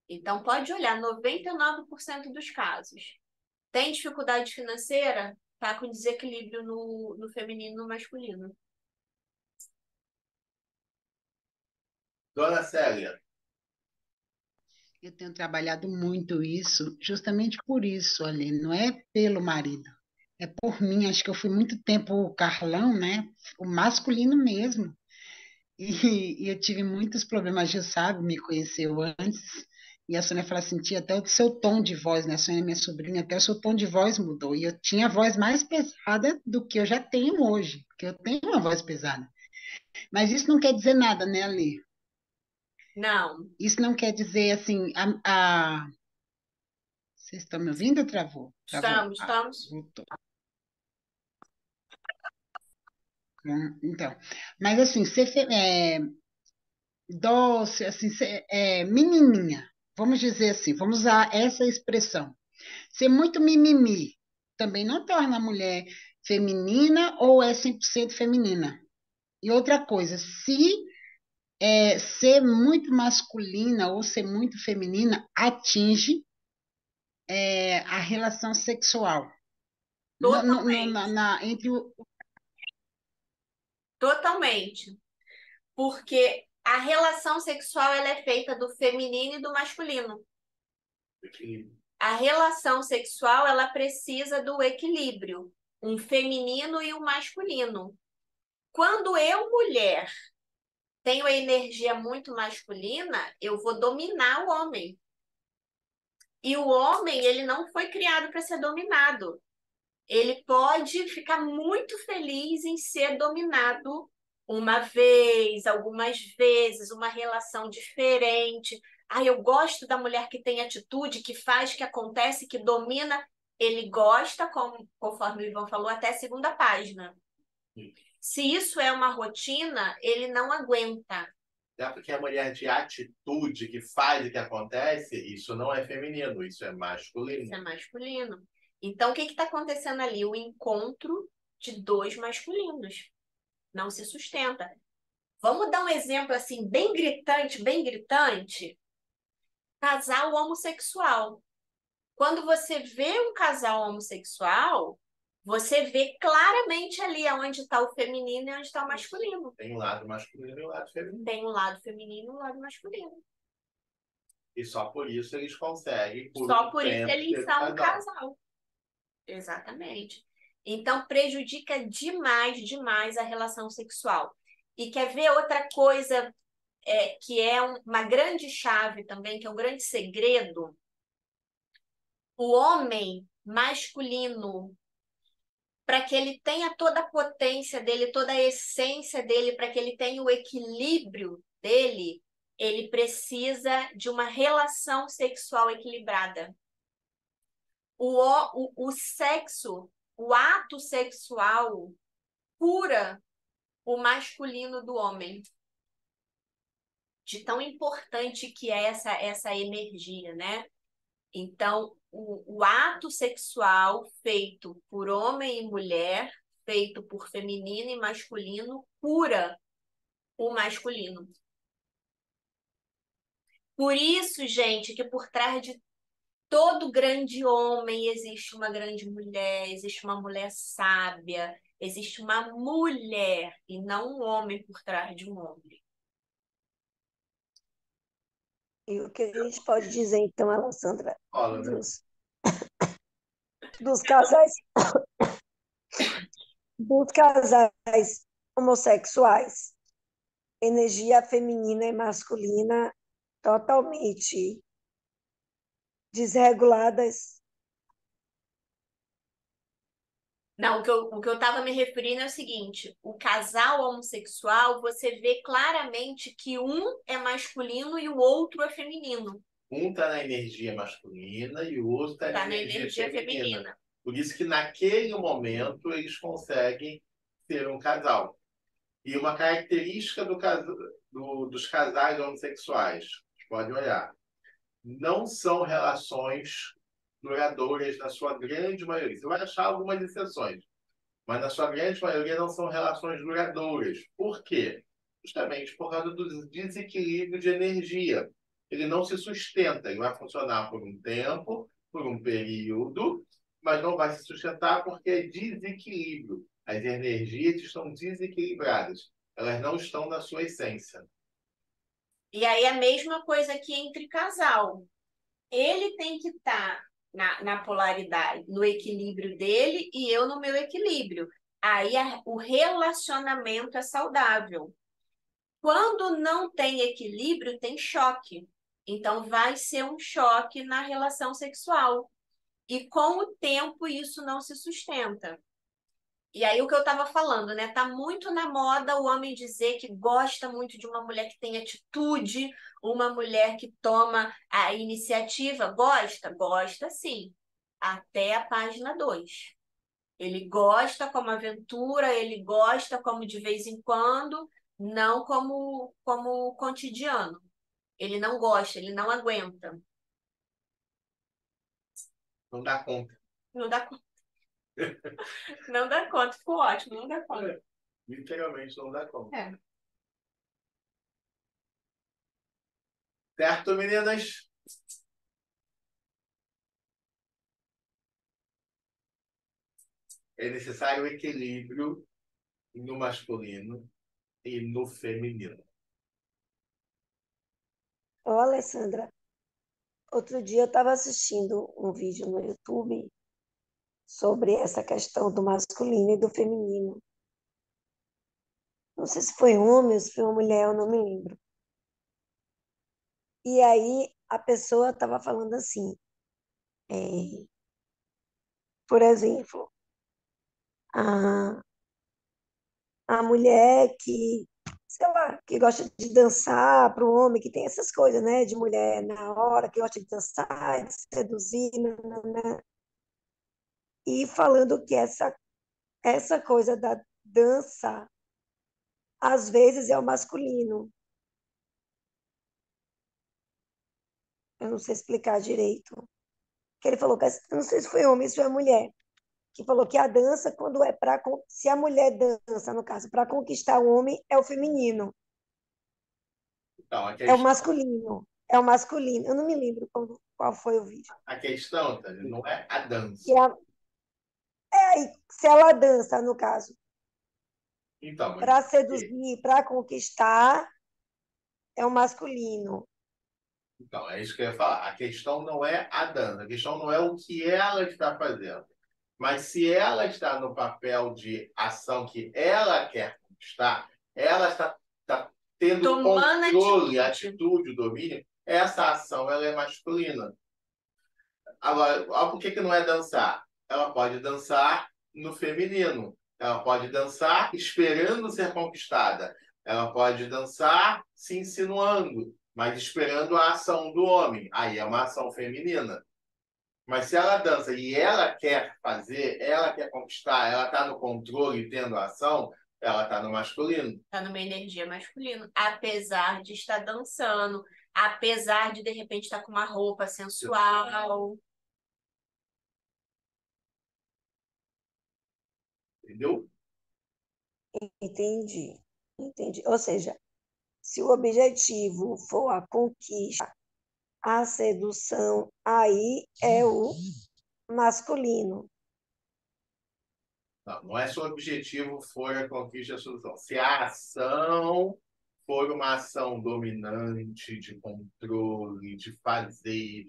Então, pode olhar, 99% dos casos. Tem dificuldade financeira? Tá com desequilíbrio no feminino e no masculino. Dona Célia, Eu tenho trabalhado muito isso, justamente por isso, ali, não é pelo marido, é por mim. Acho que eu fui muito tempo o Carlão, né? O masculino mesmo. E eu tive muitos problemas. A Gil sabe, me conheceu antes. E a Sônia fala assim: tia, até o seu tom de voz, né? A Sônia é minha sobrinha, até o seu tom de voz mudou. E eu tinha a voz mais pesada do que eu já tenho hoje, porque eu tenho uma voz pesada. Mas isso não quer dizer nada, né, Ali? Não, Isso não quer dizer assim, vocês estão me ouvindo ou travou? Travou. estamos. Voltou. Então, mas assim, doce, assim, menininha, vamos dizer assim, vamos usar essa expressão. Ser muito mimimi também não torna a mulher feminina ou é 100% feminina. E outra coisa, se ser muito masculina ou ser muito feminina atinge a relação sexual. Totalmente. Entre o. Totalmente. Porque a relação sexual ela é feita do feminino e do masculino. A relação sexual ela precisa do equilíbrio, um feminino e um masculino. Quando eu, mulher, tenho a energia muito masculina, eu vou dominar o homem. E o homem, ele não foi criado para ser dominado. Ele pode ficar muito feliz em ser dominado uma vez, algumas vezes, uma relação diferente. Ah, eu gosto da mulher que tem atitude, que faz, que acontece, que domina. Ele gosta, conforme o Ivan falou, até a segunda página. Se isso é uma rotina, ele não aguenta. já porque a mulher de atitude que faz e que acontece, isso não é feminino, isso é masculino. Isso é masculino. Então, o que está acontecendo ali? O encontro de dois masculinos. Não se sustenta. Vamos dar um exemplo assim, bem gritante, bem gritante. Casal homossexual. Quando você vê um casal homossexual, Você vê claramente ali onde está o feminino e onde está o masculino. Tem um lado masculino e um lado feminino. Tem um lado feminino e um lado masculino. E só por isso eles conseguem, por Só um por isso tempo, eles ter são um casal. casal. Exatamente. Então prejudica demais, demais a relação sexual. E quer ver outra coisa que é uma grande chave também, que é um grande segredo? O homem masculino, para que ele tenha toda a potência dele, toda a essência dele, para que ele tenha o equilíbrio dele, ele precisa de uma relação sexual equilibrada. O sexo, o ato sexual, cura o masculino do homem. De tão importante que é essa energia, né? Então, o ato sexual feito por homem e mulher, feito por feminino e masculino, cura o masculino. Por isso, gente, que por trás de todo grande homem existe uma grande mulher, existe uma mulher sábia, existe uma mulher e não um homem por trás de um homem. E o que a gente pode dizer, então, Alessandra, Olha, né? dos casais, dos casais homossexuais, energia feminina e masculina totalmente desreguladas. Não, o que eu estava me referindo é o seguinte: o casal homossexual, você vê claramente que um é masculino e o outro é feminino. Um está na energia masculina e o outro está Tá na na energia energia feminina. feminina. Por isso que naquele momento eles conseguem ser um casal. E uma característica dos casais homossexuais, vocês podem olhar, não são relações duradouras na sua grande maioria. Você vai achar algumas exceções, mas na sua grande maioria não são relações duradouras. Por quê? Justamente por causa do desequilíbrio de energia. Ele não se sustenta, ele vai funcionar por um tempo, por um período, mas não vai se sustentar porque é desequilíbrio. As energias estão desequilibradas, elas não estão na sua essência. E aí a mesma coisa aqui entre casal. Ele tem que estar na polaridade, no equilíbrio dele e eu no meu equilíbrio. Aí o relacionamento é saudável. Quando não tem equilíbrio, tem choque. Então, vai ser um choque na relação sexual. E com o tempo, isso não se sustenta. E aí, o que eu estava falando, né? Tá muito na moda o homem dizer que gosta muito de uma mulher que tem atitude, uma mulher que toma a iniciativa. Gosta? Gosta sim. Até a página 2. Ele gosta como aventura, ele gosta como de vez em quando, não como cotidiano. Ele não gosta, ele não aguenta. Não dá conta. Não dá conta. Não dá conta. Ficou ótimo, não dá conta. Literalmente não dá conta. É. Certo, meninas? É necessário equilíbrio no masculino e no feminino. Ô, Alessandra, outro dia eu estava assistindo um vídeo no YouTube sobre essa questão do masculino e do feminino. Não sei se foi homem ou se foi uma mulher, eu não me lembro. E aí a pessoa estava falando assim, por exemplo, a, a mulher que, sei lá, que gosta de dançar para o homem, que tem essas coisas, né, de mulher na hora, que gosta de dançar, de seduzir, nananã. E falando que essa coisa da dança, às vezes é o masculino. Eu não sei explicar direito. Que ele falou que, eu não sei se foi homem, se foi mulher, que falou que a dança, quando é para, se a mulher dança, no caso, para conquistar o homem, é o feminino, Então, é o masculino, é o masculino. Eu não me lembro qual foi o vídeo. a questão, Tânia, não é a Que dança. é aí, se ela dança, no caso, Então, para seduzir, para conquistar, é o masculino. então, é isso que eu ia falar. A questão não é a dança, a questão não é o que ela está fazendo. Mas se ela está no papel de ação que ela quer conquistar, ela está tendo Tomando controle, atitude. atitude, domínio, essa ação ela é masculina. Agora, por que não é dançar? Ela pode dançar no feminino. Ela pode dançar esperando ser conquistada. Ela pode dançar se insinuando, mas esperando a ação do homem. Aí é uma ação feminina. Mas se ela dança e ela quer fazer, ela quer conquistar, ela está no controle, tendo a ação, ela está no masculino. Está numa energia masculina. Apesar de estar dançando, apesar de repente estar com uma roupa sensual. Entendeu? Entendi. Entendi. Ou seja, se o objetivo for a conquista, a sedução, aí é o masculino. Não, não é se o objetivo for a conquista da solução. Se a ação for uma ação dominante, de controle, de fazer,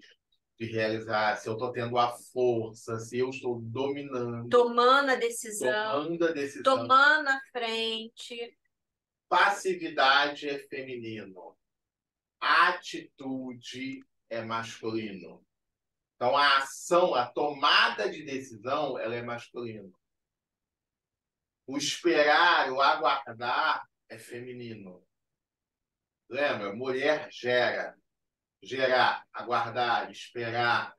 de realizar, se eu estou tendo a força, se eu estou dominando, Tomando a decisão, tomando a decisão, tomando a frente. passividade é feminino, atitude é masculino. Então, a ação, a tomada de decisão, ela é masculina. O esperar, o aguardar é feminino. Lembra? Mulher gera. Gerar, aguardar, esperar.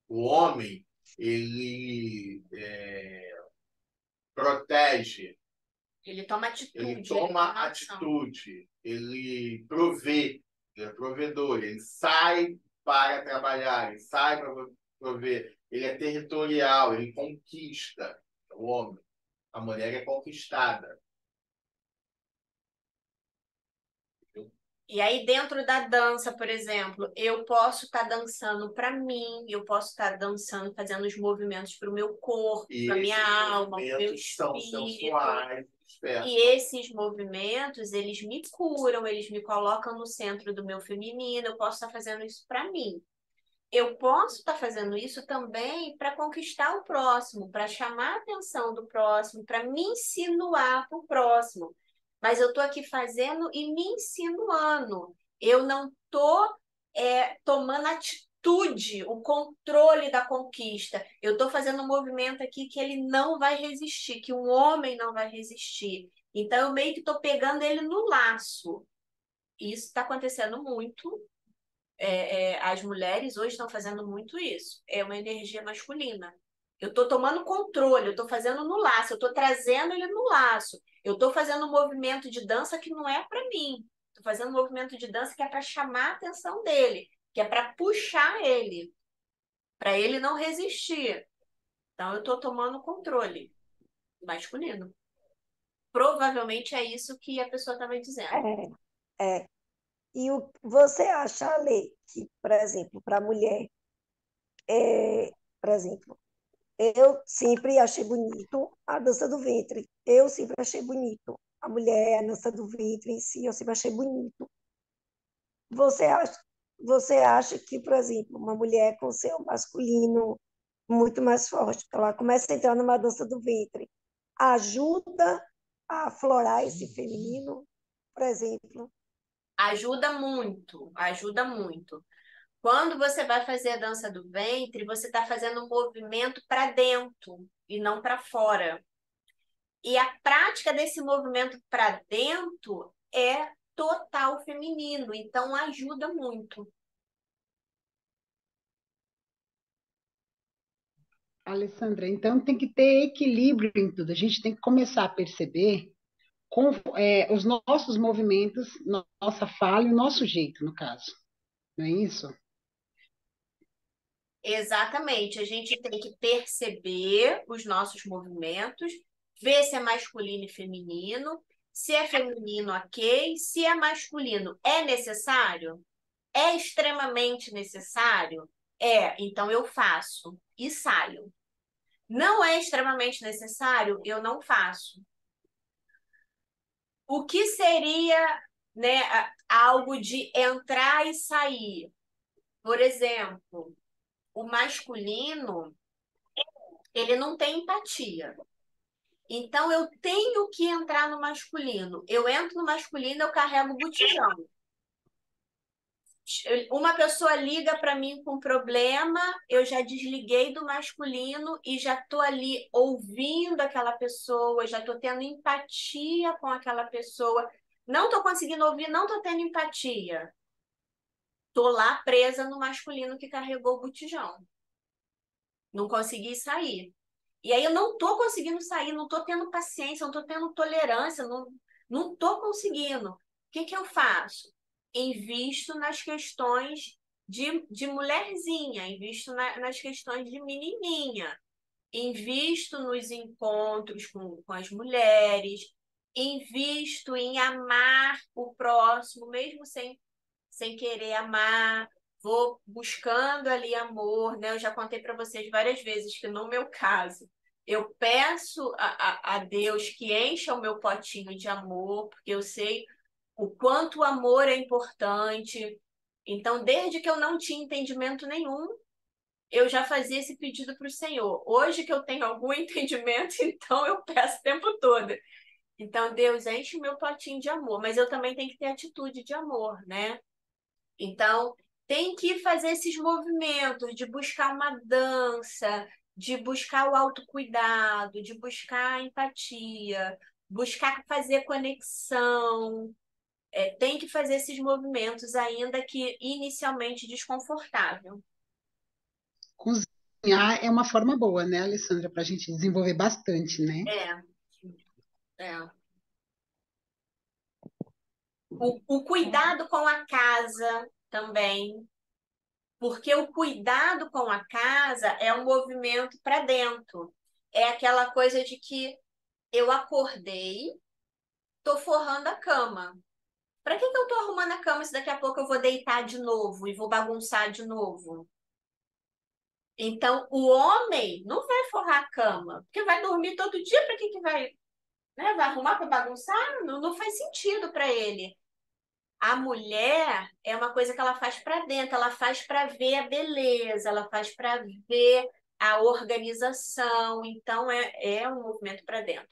O homem, ele protege, Ele toma atitude. ele toma toma ação. atitude, ele provê, ele é provedor, ele sai para trabalhar, ele sai para prover, ele é territorial, ele conquista. O homem. A mulher é conquistada. E aí, dentro da dança, por exemplo, eu posso estar dançando para mim, eu posso estar dançando, fazendo os movimentos para o meu corpo, para minha alma, para o meu São espírito. sensuais, E esses movimentos, eles me curam, eles me colocam no centro do meu feminino, eu posso estar fazendo isso para mim. Eu posso estar fazendo isso também para conquistar o próximo, para chamar a atenção do próximo, para me insinuar para o próximo. Mas eu estou aqui fazendo e me insinuando. Eu não estou tomando atitude, o controle da conquista. Eu estou fazendo um movimento aqui que ele não vai resistir, que um homem não vai resistir. Então, eu meio que estou pegando ele no laço. Isso está acontecendo muito. As mulheres hoje estão fazendo muito isso. É uma energia masculina. Eu estou tomando controle, eu estou fazendo no laço, eu estou trazendo ele no laço. Eu estou fazendo um movimento de dança que não é para mim. Estou fazendo um movimento de dança que é para chamar a atenção dele, que é para puxar ele, para ele não resistir. Então, eu estou tomando controle masculino. Provavelmente é isso que a pessoa estava dizendo. É. E você acha, Ale, que, por exemplo, para a mulher, por exemplo, eu sempre achei bonito a dança do ventre. Eu sempre achei bonito. A mulher, a dança do ventre em si, eu sempre achei bonito. Você acha, você acha que, por exemplo, uma mulher com seu masculino muito mais forte, ela começa a entrar numa dança do ventre, ajuda a aflorar esse feminino, por exemplo? Ajuda muito, ajuda muito. Quando você vai fazer a dança do ventre, você está fazendo um movimento para dentro e não para fora. E a prática desse movimento para dentro é total feminino, então ajuda muito. Alessandra, então tem que ter equilíbrio em tudo. A gente tem que começar a perceber os nossos movimentos, nossa fala e o nosso jeito, no caso. Não é isso? Exatamente, a gente tem que perceber os nossos movimentos, ver se é masculino e feminino, se é feminino, ok, se é masculino, é necessário? É extremamente necessário? Então eu faço e saio. Não é extremamente necessário, eu não faço. O que seria, né, algo de entrar e sair? Por exemplo, o masculino, ele não tem empatia. Então, eu tenho que entrar no masculino. Eu entro no masculino, eu carrego o botijão. Uma pessoa liga para mim com problema, eu já desliguei do masculino e já estou ali ouvindo aquela pessoa, já estou tendo empatia com aquela pessoa. Não estou conseguindo ouvir, não estou tendo empatia. Estou lá presa no masculino que carregou o botijão. Não consegui sair. E aí eu não estou conseguindo sair, não estou tendo paciência, não estou tendo tolerância, não estou conseguindo. O que que eu faço? Invisto nas questões de mulherzinha, invisto nas questões de menininha, invisto nos encontros com as mulheres, invisto em amar o próximo, mesmo sem querer amar, vou buscando ali amor, né? Eu já contei para vocês várias vezes que no meu caso, eu peço a Deus que encha o meu potinho de amor, porque eu sei o quanto o amor é importante. Então, desde que eu não tinha entendimento nenhum, eu já fazia esse pedido para o Senhor. Hoje que eu tenho algum entendimento, então eu peço o tempo todo. Então, Deus, enche o meu potinho de amor, mas eu também tenho que ter atitude de amor, né? Então, tem que fazer esses movimentos de buscar uma dança, de buscar o autocuidado, de buscar a empatia, buscar fazer conexão. Tem que fazer esses movimentos, ainda que inicialmente desconfortável. Cozinhar é uma forma boa, né, Alessandra, para a gente desenvolver bastante, né? É, é. O cuidado com a casa também, porque o cuidado com a casa é um movimento para dentro. É aquela coisa de que eu acordei, tô forrando a cama. Para que eu tô arrumando a cama se daqui a pouco eu vou deitar de novo e vou bagunçar de novo? Então, o homem não vai forrar a cama, porque vai dormir todo dia, para que vai, né? Vai arrumar para bagunçar? Não faz sentido para ele. A mulher é uma coisa que ela faz para dentro, ela faz para ver a beleza, ela faz para ver a organização. Então, é um movimento para dentro.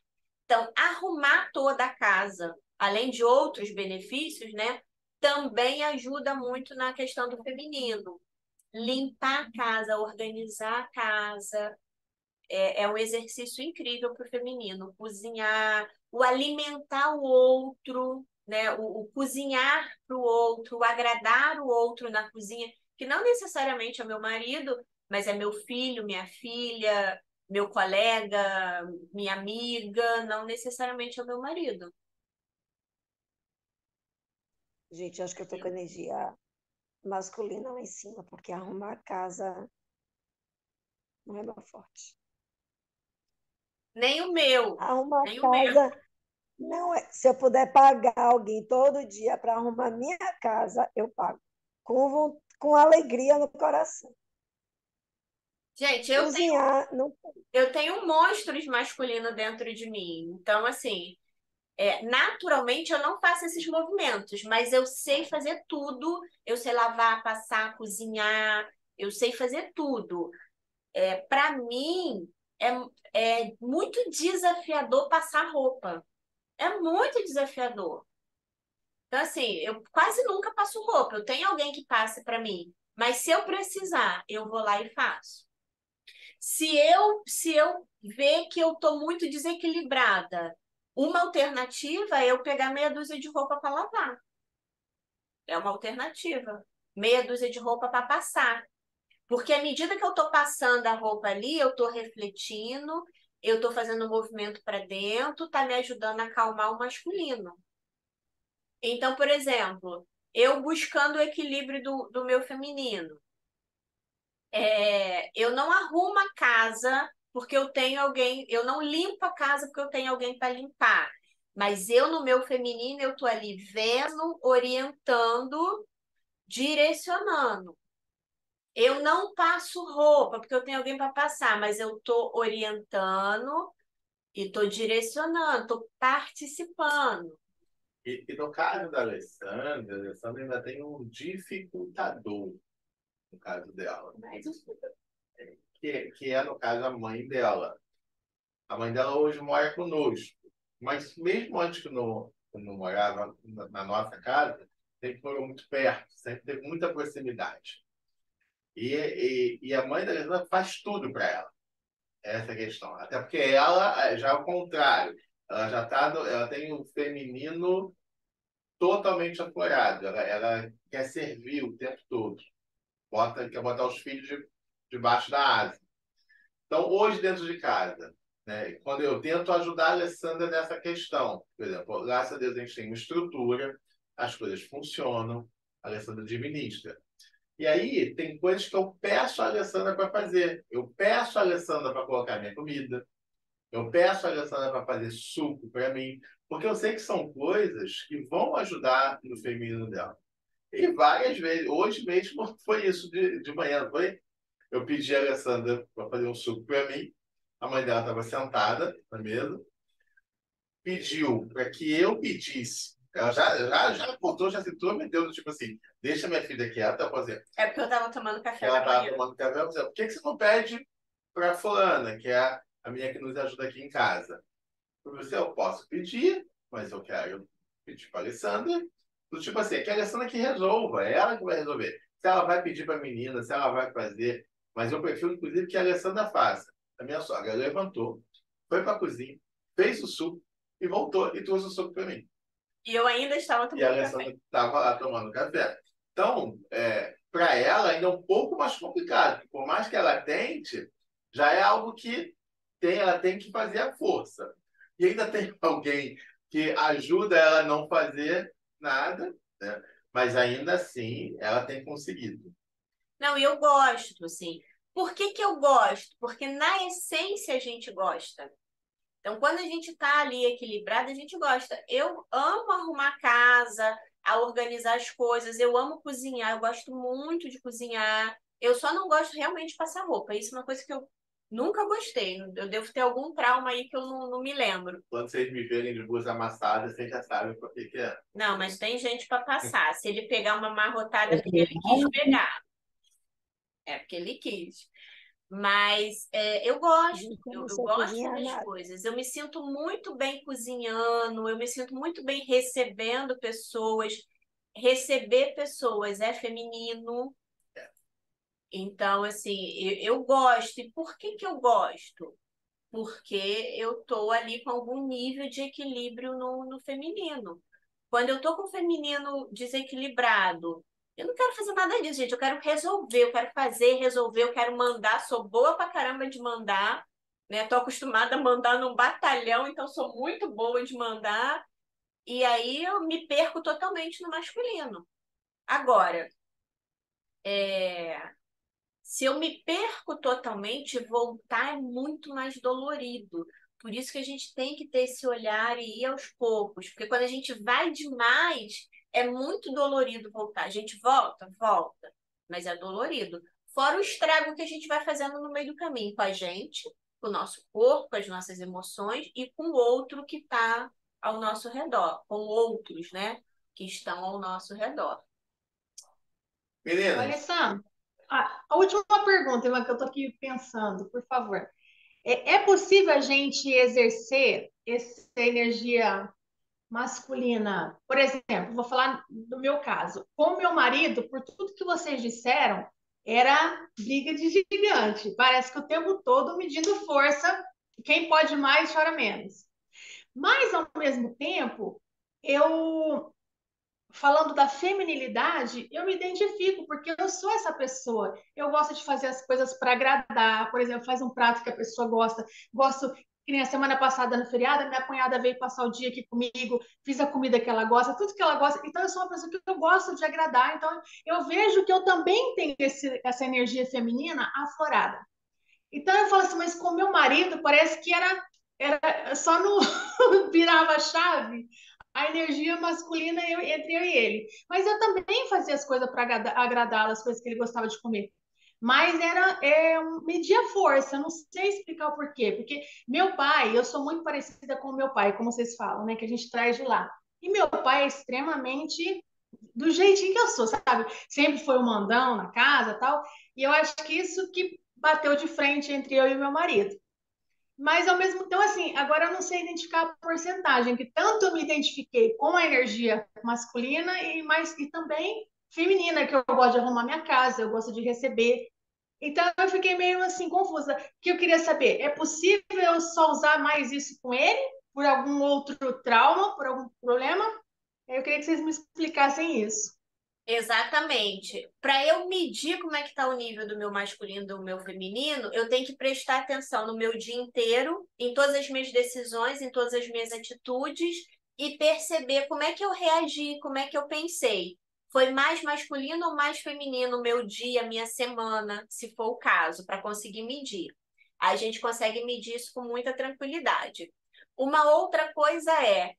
Então, arrumar toda a casa, além de outros benefícios, né, também ajuda muito na questão do feminino. Limpar a casa, organizar a casa, é um exercício incrível para o feminino. Cozinhar, o alimentar o outro, né? O cozinhar para o outro, o agradar o outro na cozinha, que não necessariamente é meu marido, mas é meu filho, minha filha, meu colega, minha amiga, não necessariamente é o meu marido. Gente, acho que eu tô com energia masculina lá em cima, porque arrumar a casa não é meu forte. Nem o meu, Arrumar nem a o meu. casa não é. Se eu puder pagar alguém todo dia para arrumar minha casa, eu pago. Com alegria no coração. Gente, Cozinhar, não. eu tenho monstros masculinos dentro de mim. Então, assim, naturalmente eu não faço esses movimentos, mas eu sei fazer tudo. Eu sei lavar, passar, cozinhar, eu sei fazer tudo. Para mim, é muito desafiador passar roupa. É muito desafiador. Então, assim, eu quase nunca passo roupa. Eu tenho alguém que passe para mim. Mas se eu precisar, eu vou lá e faço. Se eu ver que eu estou muito desequilibrada, uma alternativa é eu pegar meia dúzia de roupa para lavar. É uma alternativa. Meia dúzia de roupa para passar. Porque à medida que eu estou passando a roupa ali, eu estou refletindo, eu estou fazendo um movimento para dentro, está me ajudando a acalmar o masculino. Então, por exemplo, eu buscando o equilíbrio do meu feminino. Eu não arrumo a casa porque eu tenho alguém, eu não limpo a casa porque eu tenho alguém para limpar. Mas eu, no meu feminino, eu estou ali vendo, orientando, direcionando. Eu não passo roupa, porque eu tenho alguém para passar, mas eu estou orientando e estou direcionando, estou participando. E no caso da Alessandra, a Alessandra ainda tem um dificultador no caso dela, Mas que é, no caso, a mãe dela. A mãe dela hoje mora conosco, mas mesmo antes que não morava na nossa casa, sempre morou muito perto, sempre teve muita proximidade. E a mãe da Alessandra faz tudo para ela. Essa é a questão. Até porque ela já é o contrário. Ela já tá ela tem o feminino totalmente aflorado. Ela quer servir o tempo todo. Quer botar os filhos debaixo da asa. Então, hoje, dentro de casa, né, quando eu tento ajudar a Alessandra nessa questão, por exemplo, graças a Deus a gente tem uma estrutura, as coisas funcionam, a Alessandra administra. E aí, tem coisas que eu peço a Alessandra para fazer. Eu peço a Alessandra para colocar minha comida, eu peço a Alessandra para fazer suco para mim, porque eu sei que são coisas que vão ajudar no feminino dela. E várias vezes, hoje mesmo foi isso de manhã, foi? Eu pedi a Alessandra para fazer um suco para mim, a mãe dela estava sentada na mesa, pediu para que eu pedisse. Ela já apontou, já se meteu, tipo assim, deixa minha filha quieta, fazer. é porque eu estava tomando café Ela da estava manhã. tomando café, eu falei, por que você não pede para fulana, que é a minha que nos ajuda aqui em casa? Eu posso pedir, mas eu quero pedir para a Alessandra. Do tipo assim, é que a Alessandra que resolva, é ela que vai resolver. Se ela vai pedir para a menina, se ela vai fazer. Mas eu prefiro, inclusive, que a Alessandra faça. A minha sogra levantou, foi para a cozinha, fez o suco e voltou e trouxe o suco para mim. E eu ainda estava E a tomando café. Alessandra estava lá tomando café. Então, para ela ainda é um pouco mais complicado. Porque por mais que ela tente, já é algo que ela tem que fazer a força. E ainda tem alguém que ajuda ela a não fazer nada, né? Mas ainda assim ela tem conseguido. Não, e eu gosto, assim. Por que que eu gosto? Porque na essência a gente gosta. Então, quando a gente está ali equilibrado, a gente gosta. Eu amo arrumar casa, a organizar as coisas, eu amo cozinhar, eu gosto muito de cozinhar. Eu só não gosto realmente de passar roupa. Isso é uma coisa que eu nunca gostei. Eu devo ter algum trauma aí que eu não me lembro. Quando vocês me verem de blusa amassada, vocês já sabem por que é. Não, mas tem gente para passar. Se ele pegar uma amarrotada, é porque ele quis pegar. É porque ele quis. Mas eu gosto, Eu eu, não eu sei gosto cozinhar das nada. coisas. Eu me sinto muito bem cozinhando, eu me sinto muito bem recebendo pessoas. Receber pessoas é feminino. Então, assim, eu gosto. E por que que eu gosto? Porque eu estou ali com algum nível de equilíbrio no feminino. Quando eu estou com o feminino desequilibrado, eu não quero fazer nada disso, gente. Eu quero resolver, eu quero fazer, resolver, eu quero mandar. Sou boa pra caramba de mandar, né? Tô acostumada a mandar num batalhão, então sou muito boa de mandar. E aí eu me perco totalmente no masculino. Agora, se eu me perco totalmente, voltar é muito mais dolorido. Por isso que a gente tem que ter esse olhar e ir aos poucos. Porque quando a gente vai demais, é muito dolorido voltar. A gente volta, volta, mas é dolorido. Fora o estrago que a gente vai fazendo no meio do caminho com a gente, com o nosso corpo, com as nossas emoções e com o outro que está ao nosso redor, com outros, né, que estão ao nosso redor. Meninas, Alessandra, a última pergunta, Ivan, que eu estou aqui pensando, por favor. É possível a gente exercer essa energia masculina? Por exemplo, vou falar do meu caso. Com o meu marido, por tudo que vocês disseram, era briga de gigante. Parece que o tempo todo medindo força, quem pode mais chora menos. Mas, ao mesmo tempo, eu falando da feminilidade, eu me identifico, porque eu sou essa pessoa. Eu gosto de fazer as coisas para agradar, por exemplo, faz um prato que a pessoa gosta. Gosto, que nem a semana passada no feriado, minha cunhada veio passar o dia aqui comigo, fiz a comida que ela gosta, tudo que ela gosta. Então, eu sou uma pessoa que eu gosto de agradar. Então, eu vejo que eu também tenho essa energia feminina aflorada. Então, eu falo assim, mas com meu marido, parece que era só no virava a chave a energia masculina entre eu e ele. Mas eu também fazia as coisas para agradá-lo, as coisas que ele gostava de comer. mas medir a força, eu não sei explicar o porquê, porque meu pai, eu sou muito parecida com o meu pai, como vocês falam, né, que a gente traz de lá. E meu pai é extremamente do jeitinho que eu sou, sabe? Sempre foi o mandão na casa, tal. E eu acho que isso que bateu de frente entre eu e meu marido. Mas ao mesmo tempo, assim, agora eu não sei identificar a porcentagem, que tanto eu me identifiquei com a energia masculina e também feminina, que eu gosto de arrumar minha casa, eu gosto de receber. Então eu fiquei meio assim confusa. O que eu queria saber, é possível eu só usar mais isso com ele por algum outro trauma, por algum problema? Eu queria que vocês me explicassem isso. Exatamente. Para eu medir como é que está o nível do meu masculino e do meu feminino, eu tenho que prestar atenção no meu dia inteiro, em todas as minhas decisões, em todas as minhas atitudes e perceber como é que eu reagi, como é que eu pensei. Foi mais masculino ou mais feminino o meu dia, a minha semana, se for o caso, para conseguir medir. A gente consegue medir isso com muita tranquilidade. Uma outra coisa é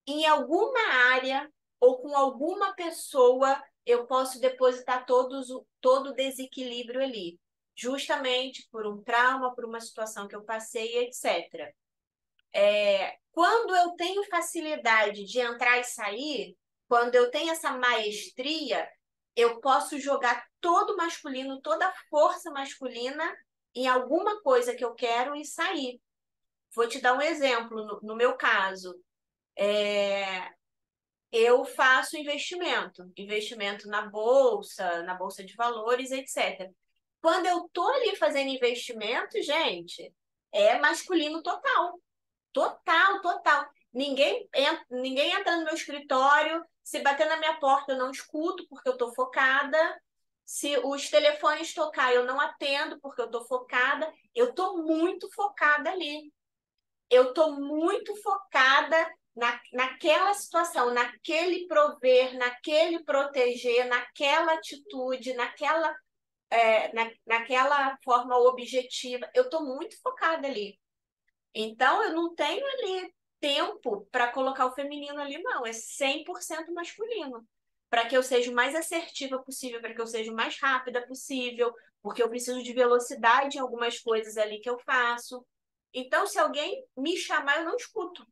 em alguma área ou com alguma pessoa eu posso depositar todo o desequilíbrio ali, justamente por um trauma, por uma situação que eu passei, etc. Quando eu tenho facilidade de entrar e sair, quando eu tenho essa maestria, eu posso jogar todo o masculino, toda a força masculina em alguma coisa que eu quero e sair. Vou te dar um exemplo, no meu caso. Eu faço investimento na bolsa de valores, etc. Quando eu tô ali fazendo investimento, gente, é masculino total, total, total. Ninguém entra no meu escritório, se bater na minha porta eu não escuto porque eu tô focada. Se os telefones tocar, eu não atendo porque eu tô focada. Eu tô muito focada ali. Eu tô muito focada naquela situação, naquele prover, naquele proteger, naquela atitude, naquela forma objetiva. Eu estou muito focada ali. Então, eu não tenho ali tempo para colocar o feminino ali, não. É 100% masculino. Para que eu seja o mais assertiva possível, para que eu seja o mais rápida possível, porque eu preciso de velocidade em algumas coisas ali que eu faço. Então, se alguém me chamar, eu não escuto.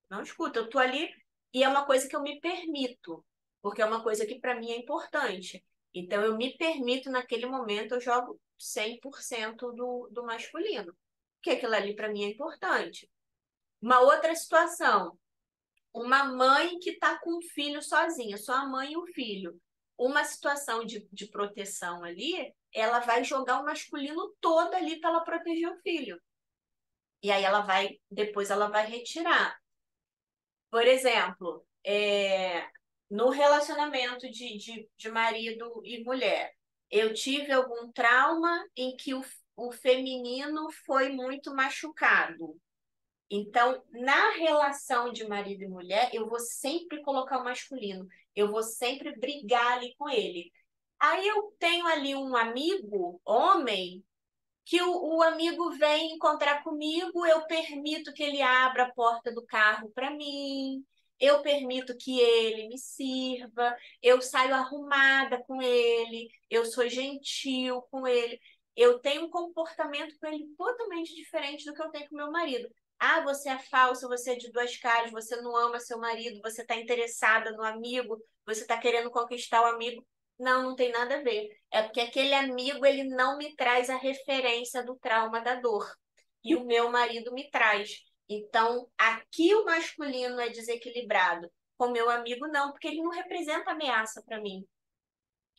Não escuto, eu tô ali e é uma coisa que eu me permito, porque é uma coisa que para mim é importante. Então eu me permito naquele momento, eu jogo 100% do masculino, porque aquilo ali para mim é importante. Uma outra situação, uma mãe que está com o filho sozinha, só a mãe e o filho. Uma situação de proteção ali, ela vai jogar o masculino todo ali para ela proteger o filho. E aí depois ela vai retirar. Por exemplo, no relacionamento de marido e mulher, eu tive algum trauma em que o feminino foi muito machucado. Então, na relação de marido e mulher, eu vou sempre colocar o masculino, eu vou sempre brigar ali com ele. Aí eu tenho ali um amigo, homem, que o amigo vem encontrar comigo, eu permito que ele abra a porta do carro para mim, eu permito que ele me sirva, eu saio arrumada com ele, eu sou gentil com ele, eu tenho um comportamento com ele totalmente diferente do que eu tenho com meu marido. Ah, você é falsa, você é de duas caras, você não ama seu marido, você está interessada no amigo, você está querendo conquistar o amigo. Não, não tem nada a ver. É porque aquele amigo, ele não me traz a referência do trauma da dor. E o meu marido me traz. Então, aqui o masculino é desequilibrado. Com o meu amigo, não, porque ele não representa ameaça para mim.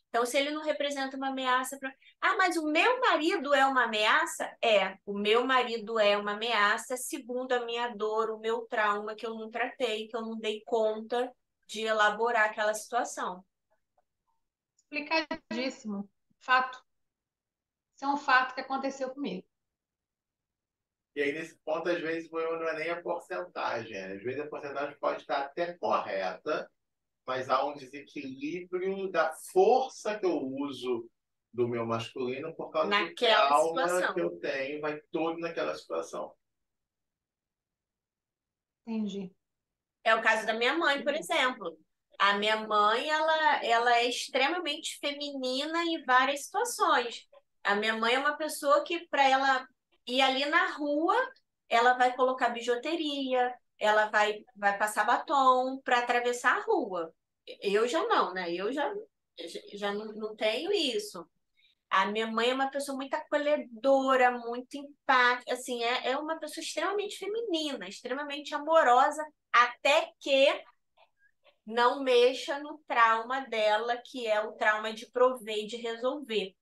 Então, se ele não representa uma ameaça para. Ah, mas o meu marido é uma ameaça? É, o meu marido é uma ameaça segundo a minha dor, o meu trauma que eu não tratei, que eu não dei conta de elaborar aquela situação. Explicadíssimo. Fato. Isso é um fato que aconteceu comigo. E aí, nesse ponto, às vezes, não é nem a porcentagem. Às vezes, a porcentagem pode estar até correta, mas há um desequilíbrio da força que eu uso do meu masculino por causa do trauma que eu tenho, vai todo naquela situação. Entendi. É o caso da minha mãe, por exemplo. A minha mãe, ela é extremamente feminina em várias situações. A minha mãe é uma pessoa que, para ela ir ali na rua, ela vai colocar bijuteria, ela vai passar batom para atravessar a rua. Eu já não, né? Eu já não tenho isso. A minha mãe é uma pessoa muito acolhedora, muito empática, assim, é uma pessoa extremamente feminina, extremamente amorosa, até que não mexa no trauma dela, que é o trauma de prover e de resolver.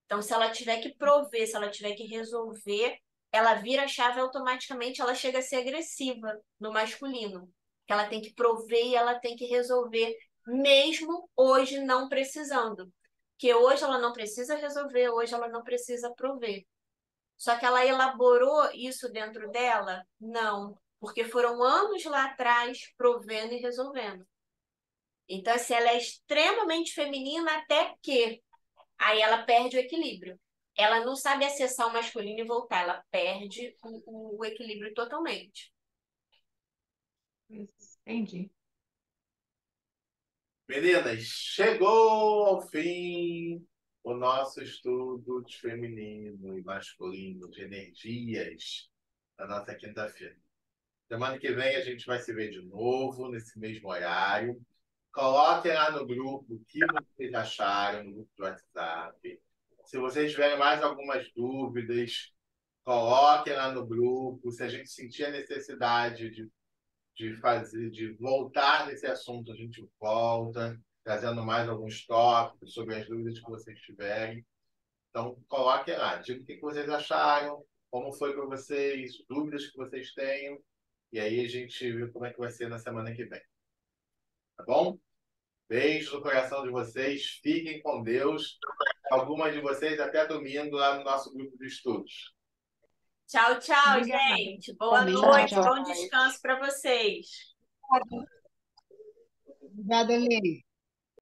Então, se ela tiver que prover, se ela tiver que resolver, ela vira a chave automaticamente, ela chega a ser agressiva no masculino. Que ela tem que prover e ela tem que resolver, mesmo hoje não precisando. Que hoje ela não precisa resolver, hoje ela não precisa prover. Só que ela elaborou isso dentro dela? Não, porque foram anos lá atrás provendo e resolvendo. Então, assim, ela é extremamente feminina até que aí ela perde o equilíbrio. Ela não sabe acessar o masculino e voltar, ela perde o equilíbrio totalmente. Entendi. Meninas, chegou ao fim o nosso estudo de feminino e masculino, de energias, da nossa quinta-feira. Semana que vem a gente vai se ver de novo, nesse mesmo horário. Coloquem lá no grupo o que vocês acharam, no grupo do WhatsApp. Se vocês tiverem mais algumas dúvidas, coloquem lá no grupo. Se a gente sentir a necessidade de voltar nesse assunto, a gente volta, trazendo mais alguns tópicos sobre as dúvidas que vocês tiverem. Então, coloquem lá, digam o que vocês acharam, como foi para vocês, dúvidas que vocês tenham, e aí a gente vê como é que vai ser na semana que vem. Tá bom? Beijo no coração de vocês, fiquem com Deus. Algumas de vocês até domingo lá no nosso grupo de estudos. Tchau, tchau, Obrigada. gente. Boa Também, Tchau, noite, tchau. bom tchau. descanso para vocês. Obrigada, Lê.